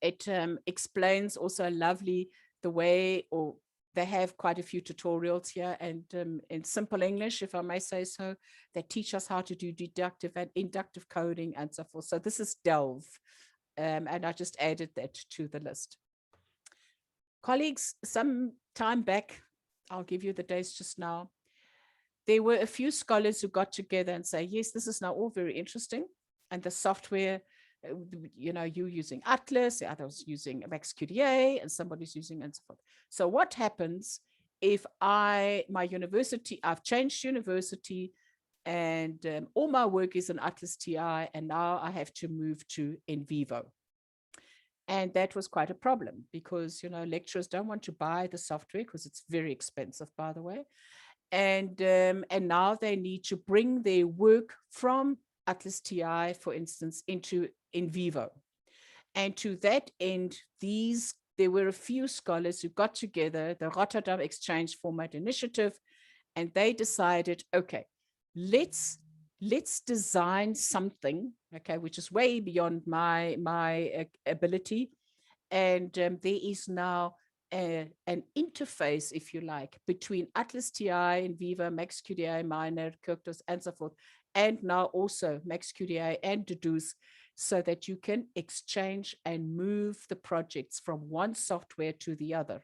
it explains also lovely the way, or they have quite a few tutorials here, and in simple English, if I may say so, they teach us how to do deductive and inductive coding and so forth. So this is Delve, and I just added that to the list. Colleagues, some time back, I'll give you the dates just now, there were a few scholars who got together and say, yes, this is now all very interesting, and the software, you using ATLAS, the others using CAQDAS, and somebody's using and so forth. So what happens if my university, I've changed university, and all my work is in ATLAS.ti, and now I have to move to NVivo. And that was quite a problem because, lecturers don't want to buy the software because it's very expensive, by the way. And now they need to bring their work from ATLAS.ti, for instance, into NVivo. And to that end, there were a few scholars who got together, the Rotterdam Exchange Format Initiative, and they decided, okay, let's design something, okay, which is way beyond my ability. And there is now an interface, if you like, between ATLAS.ti, NVivo, CAQDAS, Minor, CAQDAS, and so forth, and now also CAQDAS and DEDUCE, so that you can exchange and move the projects from one software to the other.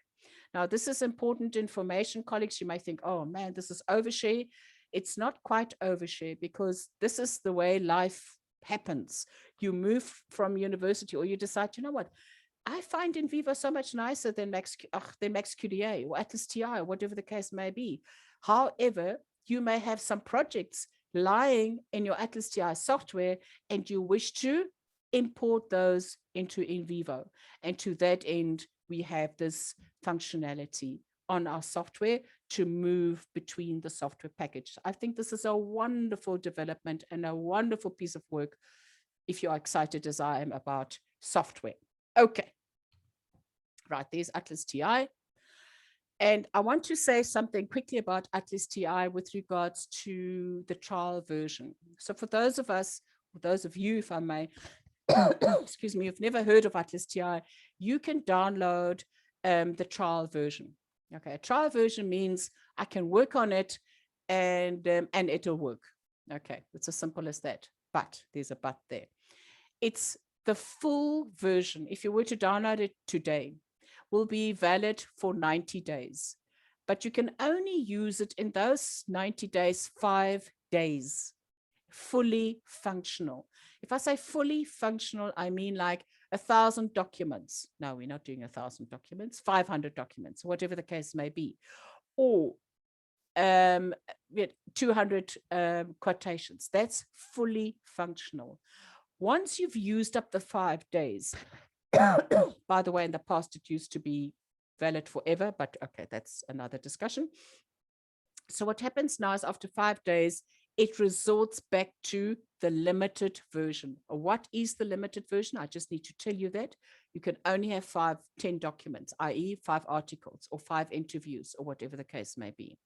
Now, this is important information, colleagues. You may think, oh man, this is overshare. It's not quite overshare, because this is the way life happens. You move from university, or you decide, you know what, I find NVivo so much nicer than CAQDAS or ATLAS.ti, or whatever the case may be. However, you may have some projects lying in your ATLAS.ti software, and you wish to import those into NVivo. And to that end, we have this functionality on our software to move between the software package. I think this is a wonderful development and a wonderful piece of work if you're excited as I am about software. Okay, right, there's ATLAS.ti. And I want to say something quickly about ATLAS.ti with regards to the trial version. So for those of us, or those of you, if I may, excuse me, you've never heard of ATLAS.ti, you can download the trial version. Okay, a trial version means I can work on it and it'll work. Okay, it's as simple as that. But there's a but there. It's the full version. If you were to download it today, will be valid for 90 days. But you can only use it in those 90 days, 5 days, fully functional. If I say fully functional, I mean like 1,000 documents. No, we're not doing 1,000 documents, 500 documents, whatever the case may be. Or 200 quotations. That's fully functional. Once you've used up the 5 days, by the way, in the past, it used to be valid forever, but okay, that's another discussion. So what happens now is after 5 days, it resorts back to the limited version. What is the limited version? I just need to tell you that you can only have 10 documents, i.e. 5 articles or 5 interviews or whatever the case may be.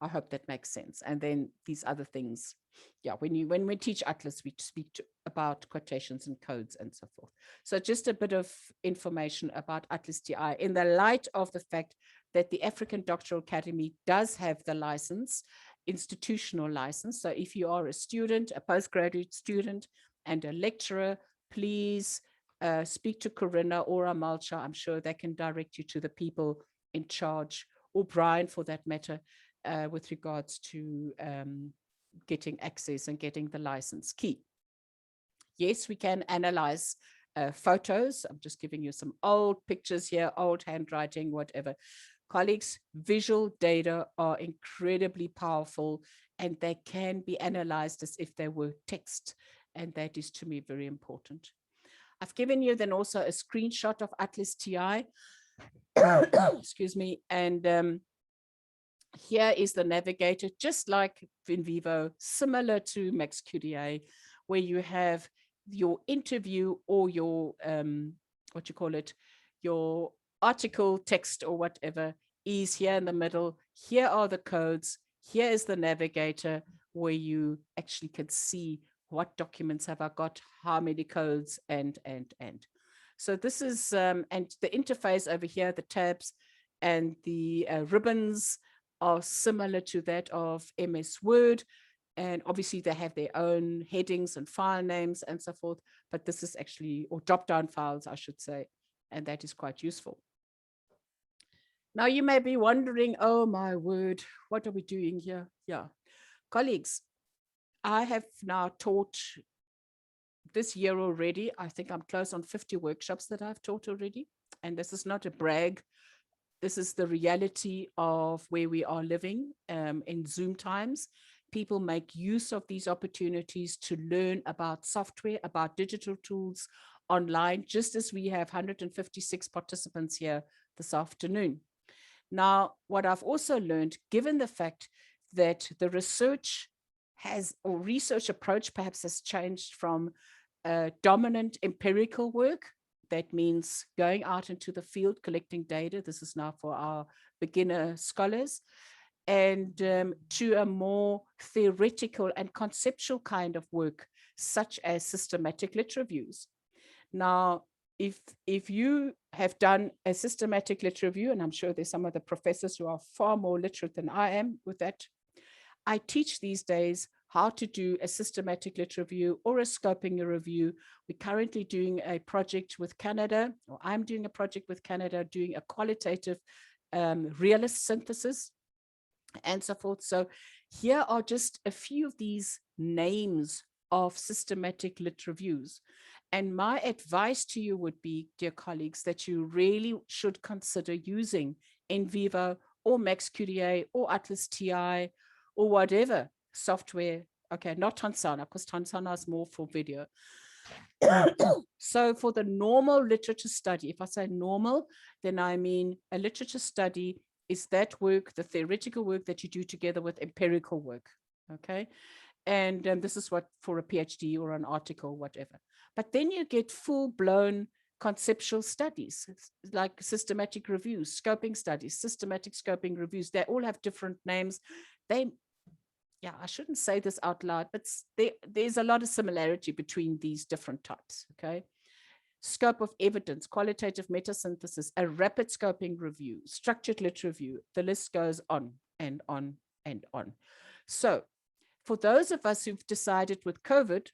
I hope that makes sense. And then these other things, yeah, when we teach ATLAS, we speak about quotations and codes and so forth. So just a bit of information about ATLAS.ti in the light of the fact that the African Doctoral Academy does have the license, institutional license. So if you are a student, a postgraduate student and a lecturer, please speak to Corina or Amalcha. I'm sure they can direct you to the people in charge, or Brian for that matter, with regards to getting access and getting the license key. Yes, we can analyze photos. I'm just giving you some old pictures here, old handwriting, whatever. Colleagues, visual data are incredibly powerful, and they can be analyzed as if they were text. And that is, to me, very important. I've given you then also a screenshot of ATLAS.ti. Excuse me. And here is the navigator, just like NVivo, similar to CAQDAS, where you have your interview or your, what you call it, your article text or whatever is here in the middle. Here are the codes. Here is the navigator where you actually can see what documents have I got, how many codes, and. So this is, and the interface over here, the tabs and the ribbons are similar to that of MS Word. And obviously they have their own headings and file names and so forth, but this is actually, or drop-down files, I should say, and that is quite useful. Now you may be wondering, oh my word, what are we doing here? Yeah, colleagues, I have now taught this year already. I think I'm close on 50 workshops that I've taught already. And this is not a brag. This is the reality of where we are living in Zoom times. People make use of these opportunities to learn about software, about digital tools online, just as we have 156 participants here this afternoon. Now, what I've also learned, given the fact that the research or research approach perhaps has changed from dominant empirical work, that means going out into the field, collecting data. This is now for our beginner scholars, and to a more theoretical and conceptual kind of work, such as systematic lit reviews. Now, if you have done a systematic lit review, and I'm sure there's some of the professors who are far more literate than I am with that, I teach these days how to do a systematic lit review or a scoping review. We're currently doing a project with Canada, or I'm doing a project with Canada, doing a qualitative realist synthesis and so forth. So here are just a few of these names of systematic lit reviews. And my advice to you would be, dear colleagues, that you really should consider using NVivo or MaxQDA or ATLAS.ti or whatever software. Okay, not Tansana, because Tansana is more for video. So for the normal literature study, if I say normal, then I mean a literature study is that work, the theoretical work that you do together with empirical work, okay? And this is what for a PhD or an article, whatever. But then you get full-blown conceptual studies, like systematic reviews, scoping studies, systematic scoping reviews. They all have different names. Yeah, I shouldn't say this out loud, but there's a lot of similarity between these different types, okay? Scope of evidence, qualitative metasynthesis, a rapid scoping review, structured lit review. The list goes on and on and on. So for those of us who've decided with COVID,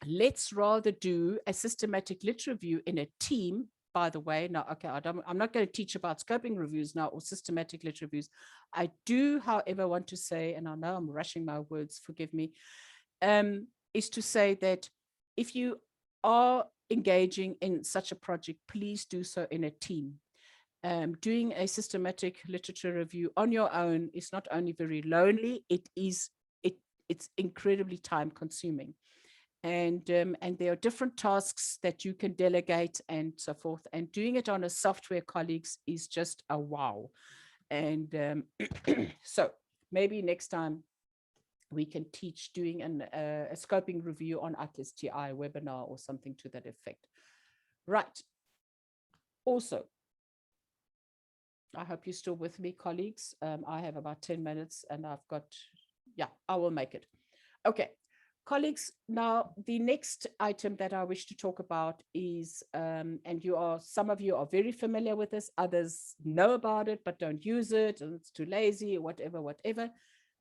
let's rather do a systematic lit review in a team, by the way. Now, okay, I'm not going to teach about scoping reviews now or systematic lit reviews. I do, however, want to say, and I know I'm rushing my words, forgive me, is to say that if you are engaging in such a project, please do so in a team. Doing a systematic literature review on your own is not only very lonely, it's incredibly time consuming. And there are different tasks that you can delegate and so forth. And doing it on a software, colleagues, is just a wow. And so maybe next time we can teach doing a scoping review on ATLAS.ti webinar or something to that effect. Right. Also, I hope you're still with me, colleagues. I have about 10 minutes and I've got, yeah, I will make it. Okay. Colleagues, now the next item that I wish to talk about is, and some of you are very familiar with this, others know about it, but don't use it, and it's too lazy, or whatever.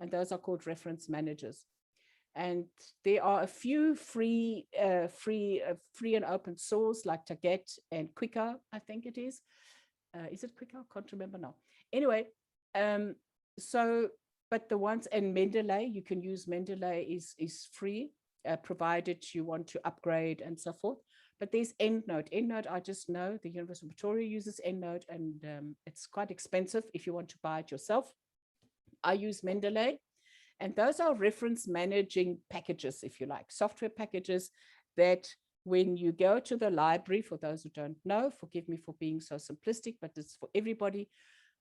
And those are called reference managers. And there are a few free and open source like Target and Quicker, I think it is. Is it Quicker? I can't remember now. Anyway, but the ones, and Mendeley, you can use Mendeley is free, provided you want to upgrade and so forth. But there's EndNote. EndNote, I just know the University of Pretoria uses EndNote, and it's quite expensive if you want to buy it yourself. I use Mendeley, and those are reference managing packages, if you like, software packages that when you go to the library, for those who don't know, forgive me for being so simplistic, but it's for everybody.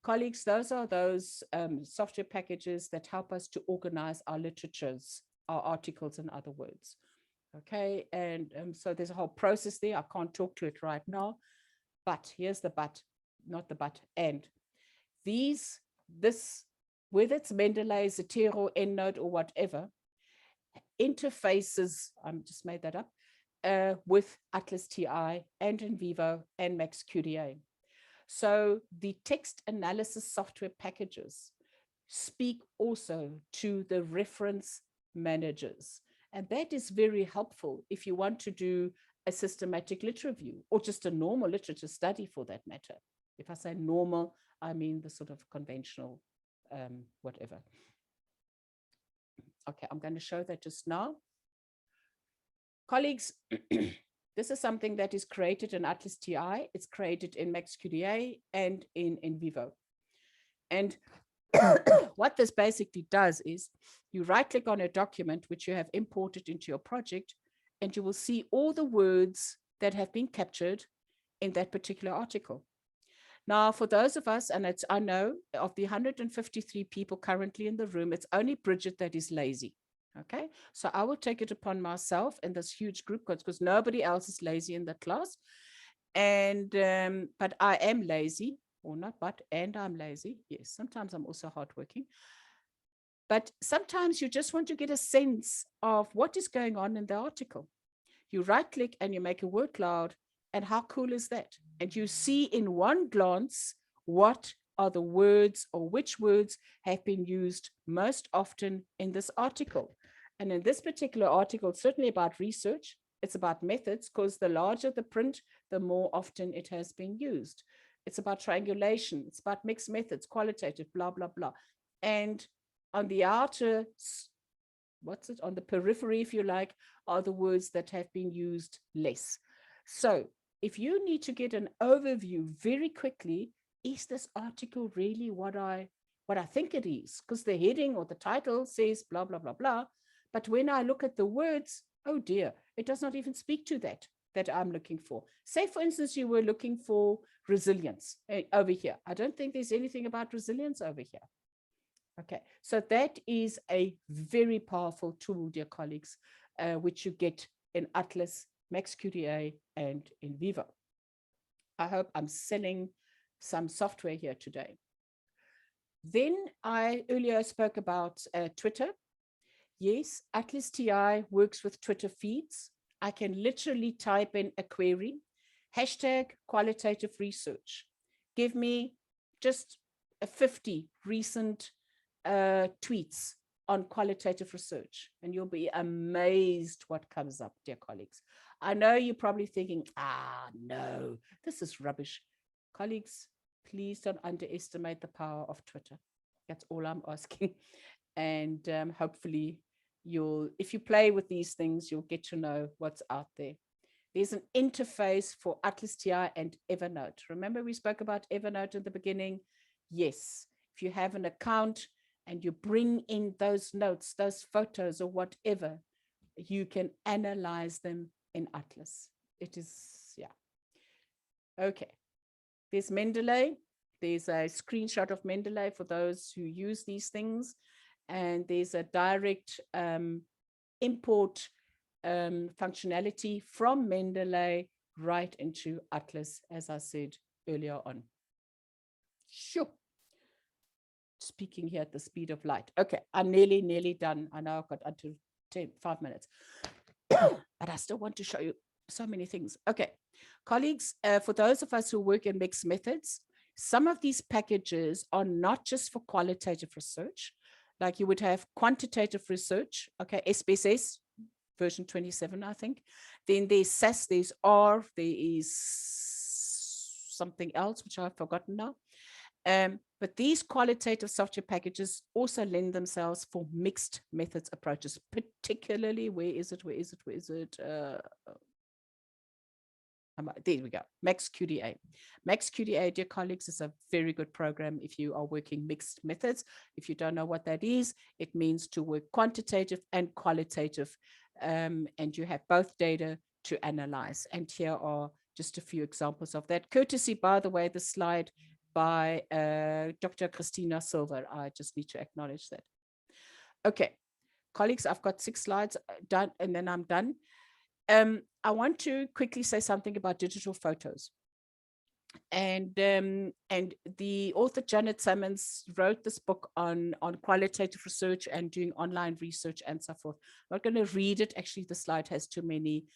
Colleagues, those are those software packages that help us to organize our literatures, our articles, in other words. Okay, and so there's a whole process there. I can't talk to it right now, but here's the but, not the but, and whether it's Mendeley, Zotero, EndNote, or whatever, interfaces, I just made that up, with ATLAS.ti and NVivo and MaxQDA. So the text analysis software packages speak also to the reference managers. And that is very helpful if you want to do a systematic lit review or just a normal literature study for that matter. If I say normal, I mean the sort of conventional whatever. Okay, I'm going to show that just now. Colleagues, this is something that is created in ATLAS.ti. It's created in MaxQDA and in NVivo. And what this basically does is you right-click on a document which you have imported into your project, and you will see all the words that have been captured in that particular article. Now, for those of us, and I know of the 153 people currently in the room, it's only Brigitte that is lazy. Okay, so I will take it upon myself in this huge group because nobody else is lazy in the class. And but I am lazy, or not but, and I'm lazy. Yes, sometimes I'm also hardworking. But sometimes you just want to get a sense of what is going on in the article. You right click and you make a word cloud. And how cool is that? And you see in one glance what are the words or which words have been used most often in this article. And in this particular article, certainly about research, it's about methods, because the larger the print, the more often it has been used. It's about triangulation. It's about mixed methods, qualitative, blah, blah, blah. And on the outer, on the periphery, if you like, are the words that have been used less. So if you need to get an overview very quickly, is this article really what I think it is? Because the heading or the title says blah, blah, blah, blah. But when I look at the words, oh dear, it does not even speak to that I'm looking for. Say, for instance, you were looking for resilience over here. I don't think there's anything about resilience over here. Okay, so that is a very powerful tool, dear colleagues, which you get in ATLAS, MaxQDA, and NVivo. I hope I'm selling some software here today. Then I earlier spoke about Twitter. Yes, ATLAS.ti works with Twitter feeds. I can literally type in a query, hashtag qualitative research. Give me just 50 recent tweets on qualitative research, and you'll be amazed what comes up, dear colleagues. I know you're probably thinking, no, this is rubbish. Colleagues, please don't underestimate the power of Twitter. That's all I'm asking. And hopefully if you play with these things, you'll get to know what's out there. There's an interface for ATLAS.ti and Evernote. Remember we spoke about Evernote in the beginning? Yes, if you have an account and you bring in those notes, those photos or whatever, you can analyze them in ATLAS. It is, yeah. Okay, there's Mendeley. There's a screenshot of Mendeley for those who use these things. And there's a direct import functionality from Mendeley right into ATLAS, as I said earlier on. Sure. Speaking here at the speed of light. Okay, I'm nearly done. I know I've got until 5 minutes, but I still want to show you so many things. Okay, colleagues, for those of us who work in mixed methods, some of these packages are not just for qualitative research. Like you would have quantitative research, okay, SPSS, version 27, I think. Then there's SAS, there's R, there is something else, which I've forgotten now. But these qualitative software packages also lend themselves for mixed methods approaches, particularly, where is it? There we go, MaxQDA. MaxQDA, dear colleagues, is a very good program if you are working mixed methods. If you don't know what that is, it means to work quantitative and qualitative, and you have both data to analyze. And here are just a few examples of that. Courtesy, by the way, the slide by Dr. Christina Silver. I just need to acknowledge that. Okay, colleagues, I've got 6 slides done, and then I'm done. I want to quickly say something about digital photos. And the author Janet Simmons wrote this book on qualitative research and doing online research and so forth. I'm not going to read it. Actually, the slide has too many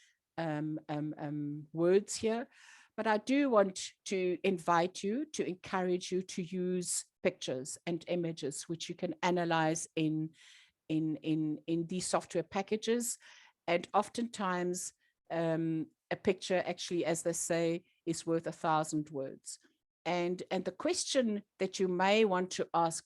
words here. But I do want to invite you, to encourage you to use pictures and images, which you can analyze in these software packages. And oftentimes, a picture actually, as they say, is worth 1,000 words. And the question that you may want to ask,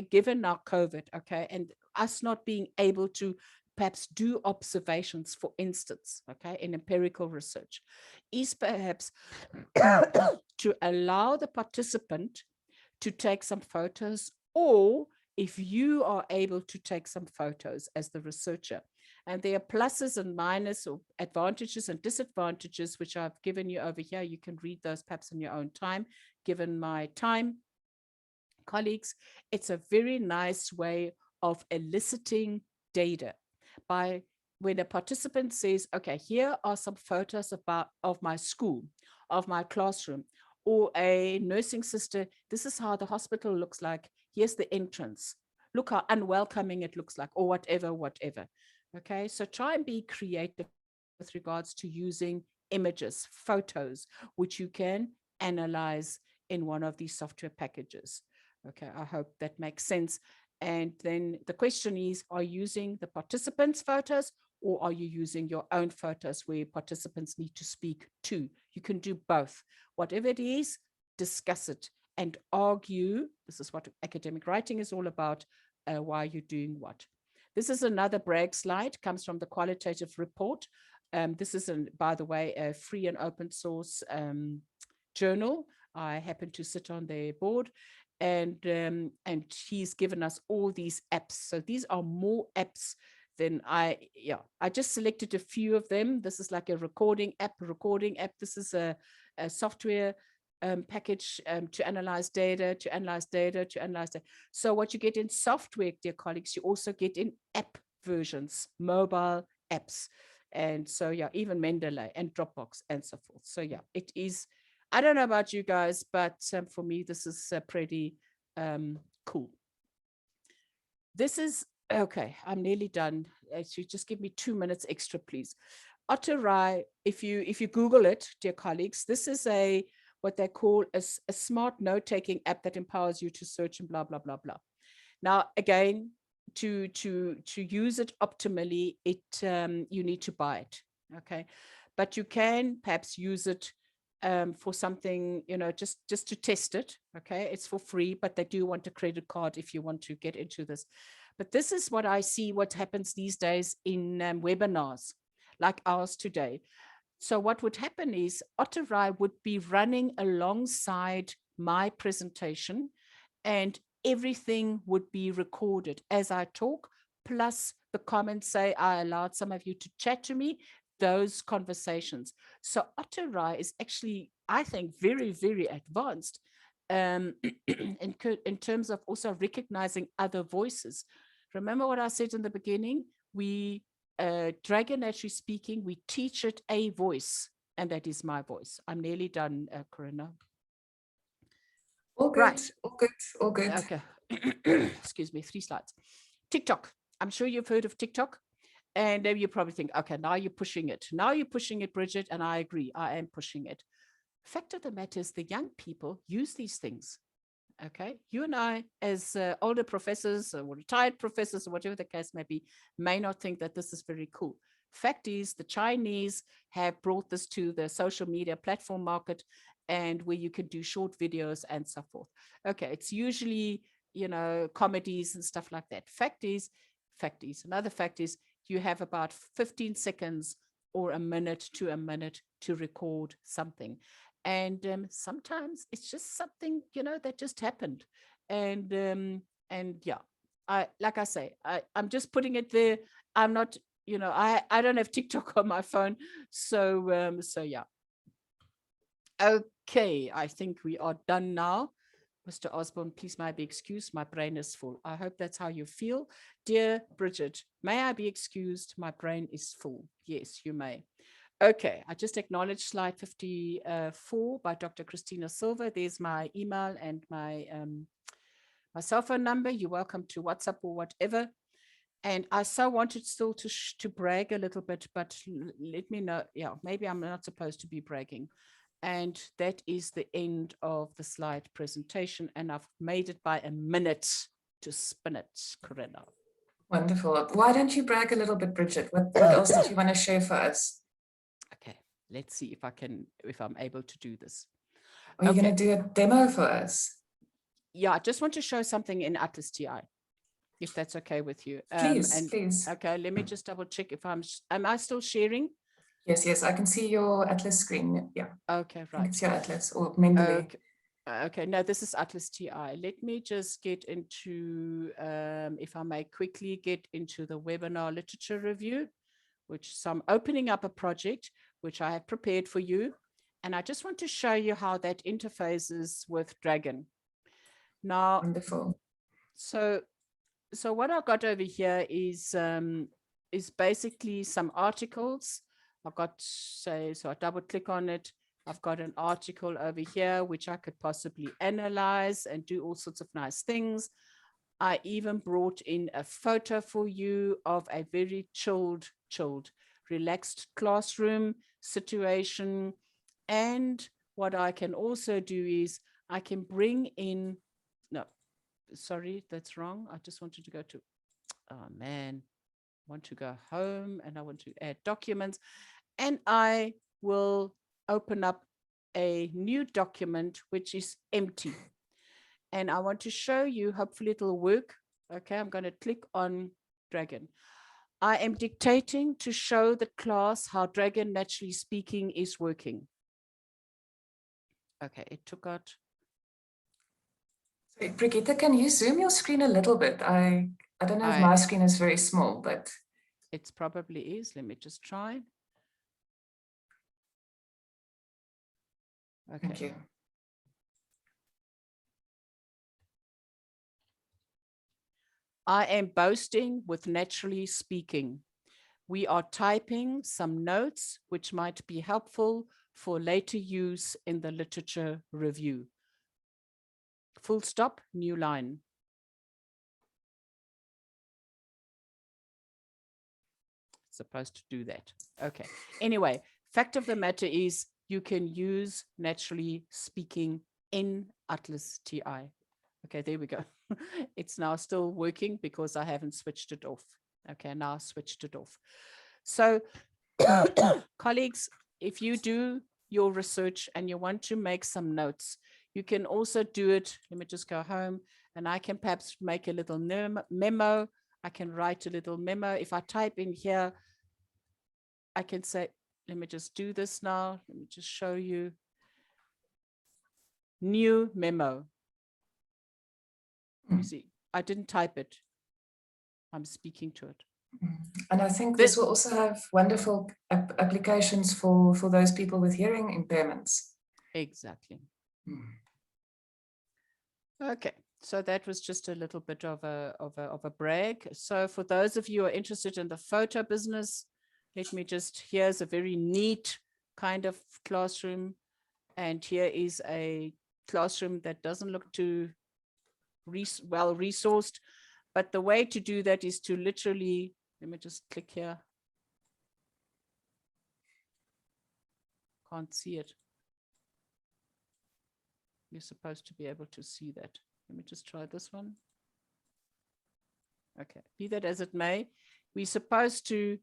given our COVID, okay, and us not being able to perhaps do observations, for instance, okay, in empirical research, is perhaps to allow the participant to take some photos, or if you are able to take some photos as the researcher. And there are pluses and minuses, or advantages and disadvantages, which I've given you over here. You can read those perhaps in your own time, given my time. Colleagues, it's a very nice way of eliciting data by when a participant says, okay, here are some photos of my school, of my classroom, or a nursing sister, this is how the hospital looks like, here's the entrance, look how unwelcoming it looks like, or whatever. Okay, so try and be creative with regards to using images, photos, which you can analyze in one of these software packages. Okay, I hope that makes sense. And then the question is, are you using the participants' photos, or are you using your own photos where participants need to speak to? You can do both. Whatever it is, discuss it and argue. This is what academic writing is all about, why you're doing what. This is another brag slide, comes from the Qualitative report. This is, by the way, a free and open source journal. I happen to sit on their board, and he's given us all these apps. So these are more apps than I just selected a few of them. This is like a recording app. This is a software package to analyze data. So what you get in software, dear colleagues, you also get in app versions, mobile apps. And so, yeah, even Mendeley and Dropbox and so forth. So, yeah, it is, I don't know about you guys, but for me, this is pretty cool. This is, okay, I'm nearly done. So just give me 2 minutes extra, please. ATLAS.ti, if you Google it, dear colleagues, this is what they call a smart note-taking app that empowers you to search and blah, blah, blah, blah. Now, again, to use it optimally, you need to buy it, okay? But you can perhaps use it for something, just to test it, okay? It's for free, but they do want a credit card if you want to get into this. But this is what I see, what happens these days in webinars like ours today. So what would happen is ATLAS.ti would be running alongside my presentation, and everything would be recorded as I talk, plus the comments say, I allowed some of you to chat to me, those conversations. So ATLAS.ti is actually, I think, very, very advanced in terms of also recognizing other voices. Remember what I said in the beginning? We Dragon, actually speaking, we teach it a voice, and that is my voice. I'm nearly done, Corina. All good, right. all good. Okay. Excuse me, 3 slides. TikTok. I'm sure you've heard of TikTok. And then you probably think, okay, now you're pushing it. Now you're pushing it, Brigitte, and I agree. I am pushing it. Fact of the matter is the young people use these things. Okay, you and I, as older professors or retired professors or whatever the case may be, may not think that this is very cool. Fact is, the Chinese have brought this to the social media platform market, and where you can do short videos and so forth. Okay, it's usually, comedies and stuff like that. Another fact is, you have about 15 seconds or a minute to record something. And sometimes it's just something, that just happened. And yeah, like I say, I'm just putting it there. I'm not, I don't have TikTok on my phone. So yeah. Okay, I think we are done now. Mr. Osborne, please may I be excused? My brain is full. I hope that's how you feel. Dear Brigitte, may I be excused? My brain is full. Yes, you may. Okay, I just acknowledged slide 54 by Dr. Christina Silva. There's my email and my cell phone number. You're welcome to WhatsApp or whatever. And I so wanted still to brag a little bit, but let me know. Yeah, maybe I'm not supposed to be bragging. And that is the end of the slide presentation. And I've made it by a minute to spin it, Corina. Wonderful. Why don't you brag a little bit, Brigitte? What else did you want to share for us? Okay, let's see if I'm able to do this. Are you going to do a demo for us? Yeah, I just want to show something in ATLAS.ti, if that's okay with you. Please. Okay, let me just double check if am I still sharing? Yes, I can see your ATLAS screen. Yeah. Okay, right. It's your ATLAS or Mendeley. Okay, no, this is ATLAS.ti. Let me just get into, if I may quickly get into the webinar literature review, so I'm opening up a project which I have prepared for you. And I just want to show you how that interfaces with Dragon. Now, wonderful. So what I've got over here is basically some articles. I've got, so I double click on it. I've got an article over here, which I could possibly analyze and do all sorts of nice things. I even brought in a photo for you of a very chilled, relaxed classroom situation. And what I can also do is I can bring in, sorry, that's wrong. I just wanted to go to, oh man, I want to go home and I want to add documents, and I will open up a new document, which is empty. And I want to show you, hopefully it'll work. Okay, I'm going to click on Dragon. I am dictating to show the class how Dragon Naturally Speaking is working. Okay, it took out. So, Brigitte, can you zoom your screen a little bit? I don't know if my screen is very small, but it probably is. Let me just try. Okay. Thank you. I am boasting with Naturally Speaking. We are typing some notes which might be helpful for later use in the literature review. Full stop, new line. It's supposed to do that. Okay. Anyway, fact of the matter is you can use Naturally Speaking in ATLAS.ti. Okay, there we go. It's now still working because I haven't switched it off. Okay, now I switched it off. So colleagues, if you do your research and you want to make some notes, you can also do it. Let me just go home and I can perhaps make a little memo. I can write a little memo. If I type in here, I can say, let me just do this now. Let me just show you. New memo. You see, I didn't type it. I'm speaking to it. And I think this will also have wonderful applications for those people with hearing impairments. Exactly. Okay, so that was just a little bit of a brag. So for those of you who are interested in the photo business, let me just, here's a very neat kind of classroom. And here is a classroom that doesn't look too well resourced, but the way to do that is to literally, let me just click here. Can't see it. You're supposed to be able to see that. Let me just try this one. Okay, be that as it may, we're supposed to,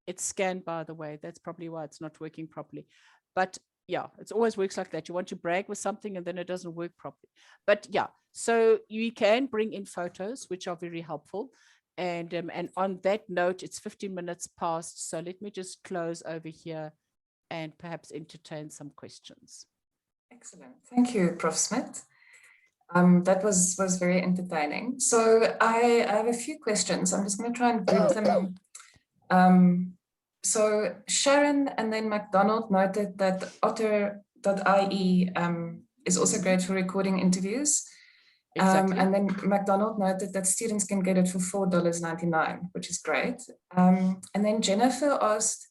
it's scanned by the way, that's probably why it's not working properly. But yeah, it always works like that. You want to brag with something and then it doesn't work properly. But yeah, so you can bring in photos, which are very helpful. And on that note, it's 15 minutes past. So let me just close over here and perhaps entertain some questions. Excellent. Thank you, Prof Smit. That was very entertaining. So I have a few questions. I'm just going to try and group them. So Sharon and then McDonald noted that Otter.ie is also great for recording interviews. Exactly. And then McDonald noted that students can get it for $4.99, which is great. And then Jennifer asked,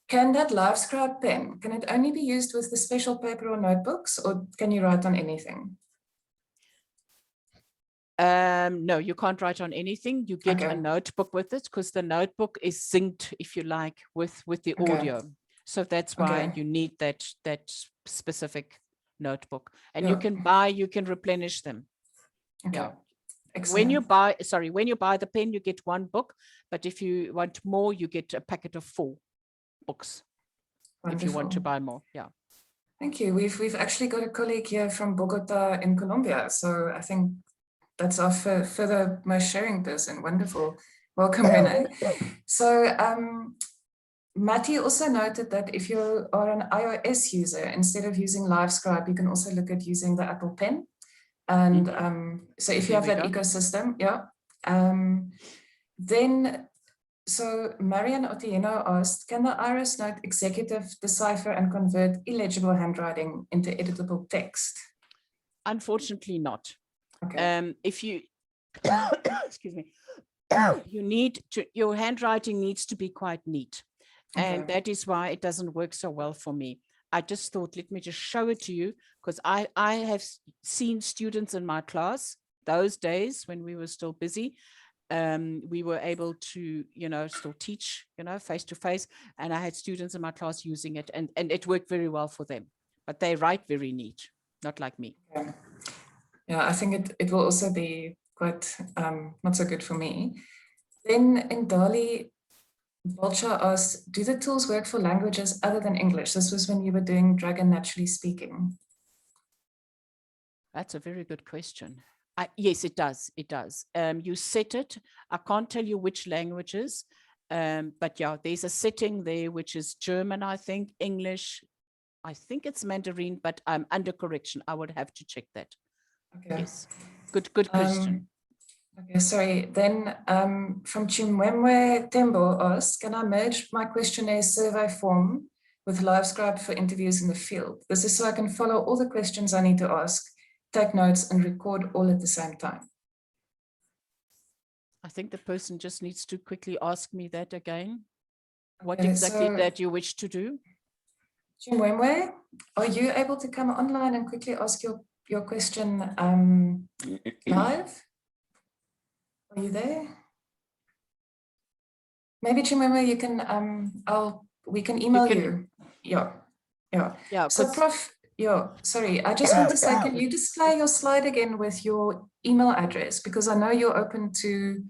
can that LiveScribe pen, can it only be used with the special paper or notebooks, or can you write on anything? No, you can't write on anything. You get a notebook with it because the notebook is synced, if you like, with the audio. So that's why you need that specific notebook. And you can replenish them. Okay. Yeah. When you buy the pen, you get one book, but if you want more, you get a packet of 4 books. Wonderful. If you want to buy more. Yeah. Thank you. We've actually got a colleague here from Bogota in Colombia. So I think that's our furthermost sharing person. Wonderful. Welcome, Renee. So Matty also noted that if you are an iOS user, instead of using LiveScribe, you can also look at using the Apple Pen. And so if you have that ecosystem, then, so Marian Otieno asked, can the Iris Note executive decipher and convert illegible handwriting into editable text? Unfortunately not. Okay. If you, excuse me, you need to, your handwriting needs to be quite neat. And that is why it doesn't work so well for me. I just thought, let me just show it to you, because I have seen students in my class those days when we were still busy. We were able to, still teach, face to face. And I had students in my class using it and it worked very well for them. But they write very neat, not like me. Okay. Yeah, I think it will also be quite not so good for me. Then in Dali, Bolcha asked, do the tools work for languages other than English? This was when you were doing Dragon Naturally Speaking. That's a very good question. Yes, it does. It does. You set it. I can't tell you which languages, but yeah, there's a setting there, which is German, I think, English. I think it's Mandarin, but I'm under correction. I would have to check that. Okay. Yes, good question. Okay, sorry. Then from Chimwemwe Tembo asked, can I merge my questionnaire survey form with LiveScribe for interviews in the field? This is so I can follow all the questions I need to ask, take notes and record all at the same time. I think the person just needs to quickly ask me that again. What Okay, exactly so, that you wish to do? Chimwemwe, are you able to come online and quickly ask your question live? Are you there? Maybe Chimwemwe, you can we can email you. Yeah. So Prof, sorry, I just want to say, can you display your slide again with your email address? Because I know you're open to,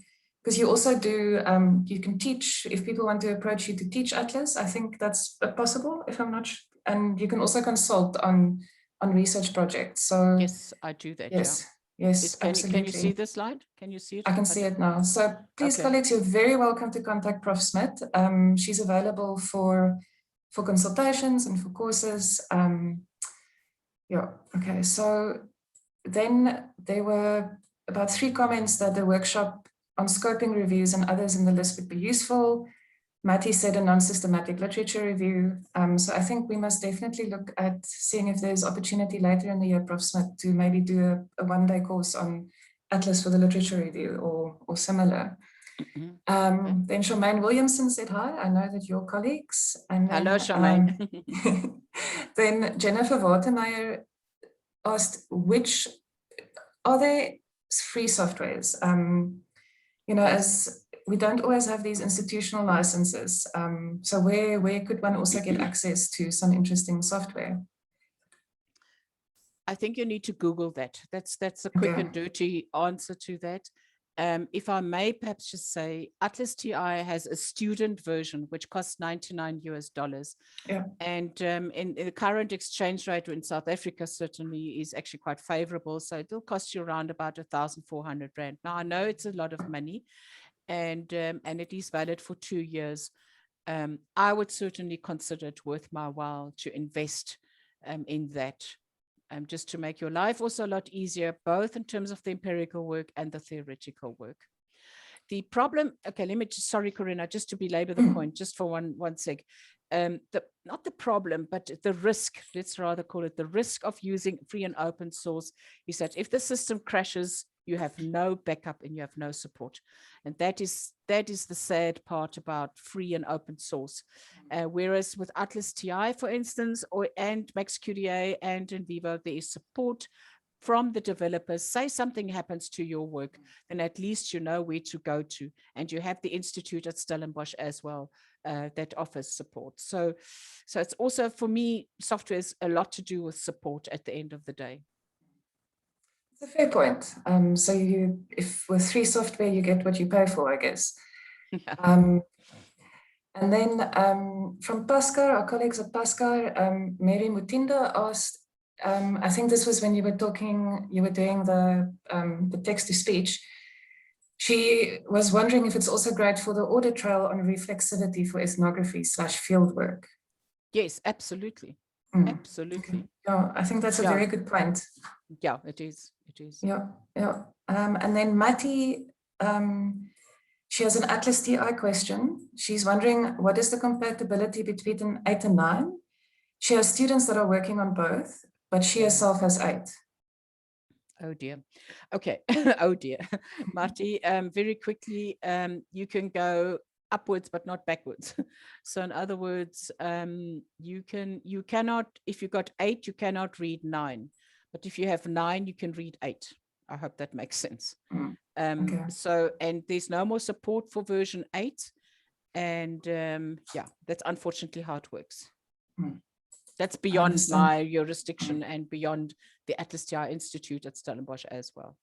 because you also do, you can teach, if people want to approach you to teach Atlas, I think that's possible, if I'm not, and you can also consult on research projects. So yes, I do that. Yes. Yeah. Yes, can absolutely. you see the slide? Can you see it? I can see it now. So please, colleagues, you're very welcome to contact Prof Smit. She's available for consultations and for courses. Yeah, okay. So then there were about 3 comments that the workshop on scoping reviews and others in the list would be useful. Matty said a non-systematic literature review. So I think we must definitely look at seeing if there's opportunity later in the year, Prof Smit, to maybe do a one-day course on Atlas for the literature review or similar. Okay. Then Charmaine Williamson said hi. I know that you're colleagues. And then, hello, Charmaine. Then Jennifer Watermeyer asked, which are there free softwares? You know, as we don't always have these institutional licenses. So where could one also get access to some interesting software? I think you need to Google that. That's a quick and dirty answer to that. If I may perhaps just say, ATLAS.ti has a student version, which costs $99 US. Yeah. And in the current exchange rate in South Africa certainly is actually quite favorable. So it'll cost you around about 1,400 Rand. Now, I know it's a lot of money, and it is valid for 2 years. I would certainly consider it worth my while to invest in that. Just to make your life also a lot easier, both in terms of the empirical work and the theoretical work. The problem, okay, let me just, sorry, Corina, just to belabor the point, just for one sec. Not the problem, but the risk, let's rather call it the risk of using free and open source is that if the system crashes, you have no backup and you have no support. And that is the sad part about free and open source. Whereas with ATLAS.ti, for instance, and MaxQDA and NVivo, there is support from the developers. Say something happens to your work, then at least you know where to go to. And you have the institute at Stellenbosch as well that offers support. So it's also, for me, software is a lot to do with support at the end of the day. It's a fair point. So if with free software, you get what you pay for, I guess. Yeah. And then from Paskar, our colleagues at Paskar, Mary Mutinda asked, I think this was when you were doing the text-to-speech. She was wondering if it's also great for the audit trail on reflexivity for ethnography/field work. Yes, absolutely. Absolutely. Okay. Yeah, I think that's a very good point. Yeah, it is. It is. Yeah. And then Matty, she has an ATLAS.ti question. She's wondering, what is the compatibility between an 8 and 9? She has students that are working on both, but she herself has 8. Oh dear. Okay. Oh dear. Marty, very quickly, you can go upwards, but not backwards. So in other words, you cannot, if you got 8, you cannot read 9. But if you have 9, you can read 8. I hope that makes sense. Okay. So, and there's no more support for version 8. And yeah, that's unfortunately how it works. That's beyond my jurisdiction and beyond the ATLAS.ti Institute at Stellenbosch as well.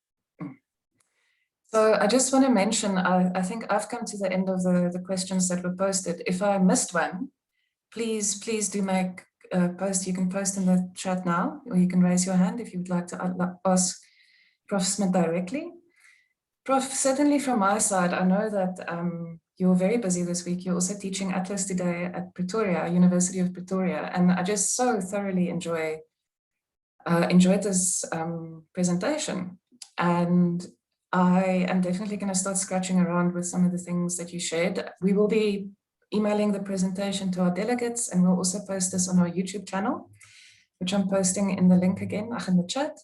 So I just want to mention, I think I've come to the end of the questions that were posted. If I missed one, please do make a post. You can post in the chat now, or you can raise your hand if you would like to ask Prof Smit directly. Prof, certainly from my side, I know that you're very busy this week. You're also teaching ATLAS today at Pretoria, University of Pretoria, and I just so thoroughly enjoyed this presentation. And I am definitely going to start scratching around with some of the things that you shared. We will be emailing the presentation to our delegates, and we'll also post this on our YouTube channel, which I'm posting in the link again in the chat.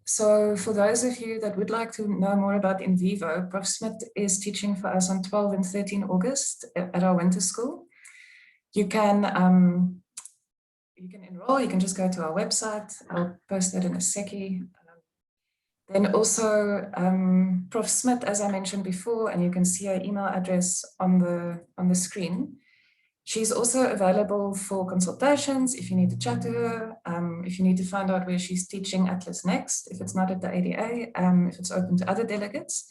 So for those of you that would like to know more about NVivo, Prof Smit is teaching for us on 12 and 13 August at our winter school. You can enroll, you can just go to our website. I'll post that in a second. Then also Prof Smit, as I mentioned before, and you can see her email address on the screen. She's also available for consultations if you need to chat to her, if you need to find out where she's teaching ATLAS next, if it's not at the ADA, if it's open to other delegates.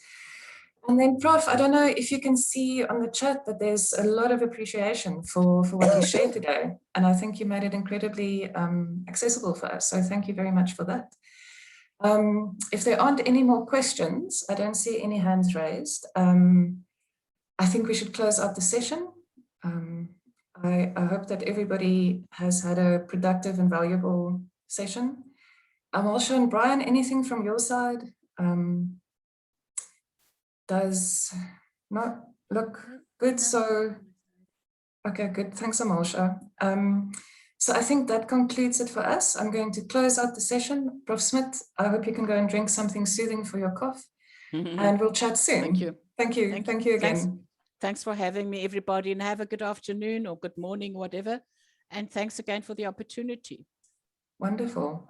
And then Prof, I don't know if you can see on the chat that there's a lot of appreciation for what you shared today. And I think you made it incredibly accessible for us. So thank you very much for that. If there aren't any more questions, I don't see any hands raised. I think we should close out the session. I hope that everybody has had a productive and valuable session. Amalsha and Brian, anything from your side? Does not look good, so okay, good. Thanks, Amalsha. So I think that concludes it for us. I'm going to close out the session. Prof Smit, I hope you can go and drink something soothing for your cough, and we'll chat soon. Thank you. Thank you. Thank you again. Thanks for having me, everybody, and have a good afternoon or good morning, whatever. And thanks again for the opportunity. Wonderful.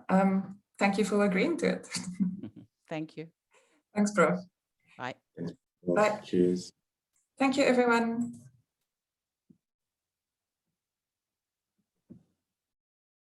Thank you for agreeing to it. Thank you. Thanks, Prof. Bye. Bye. Cheers. Thank you, everyone.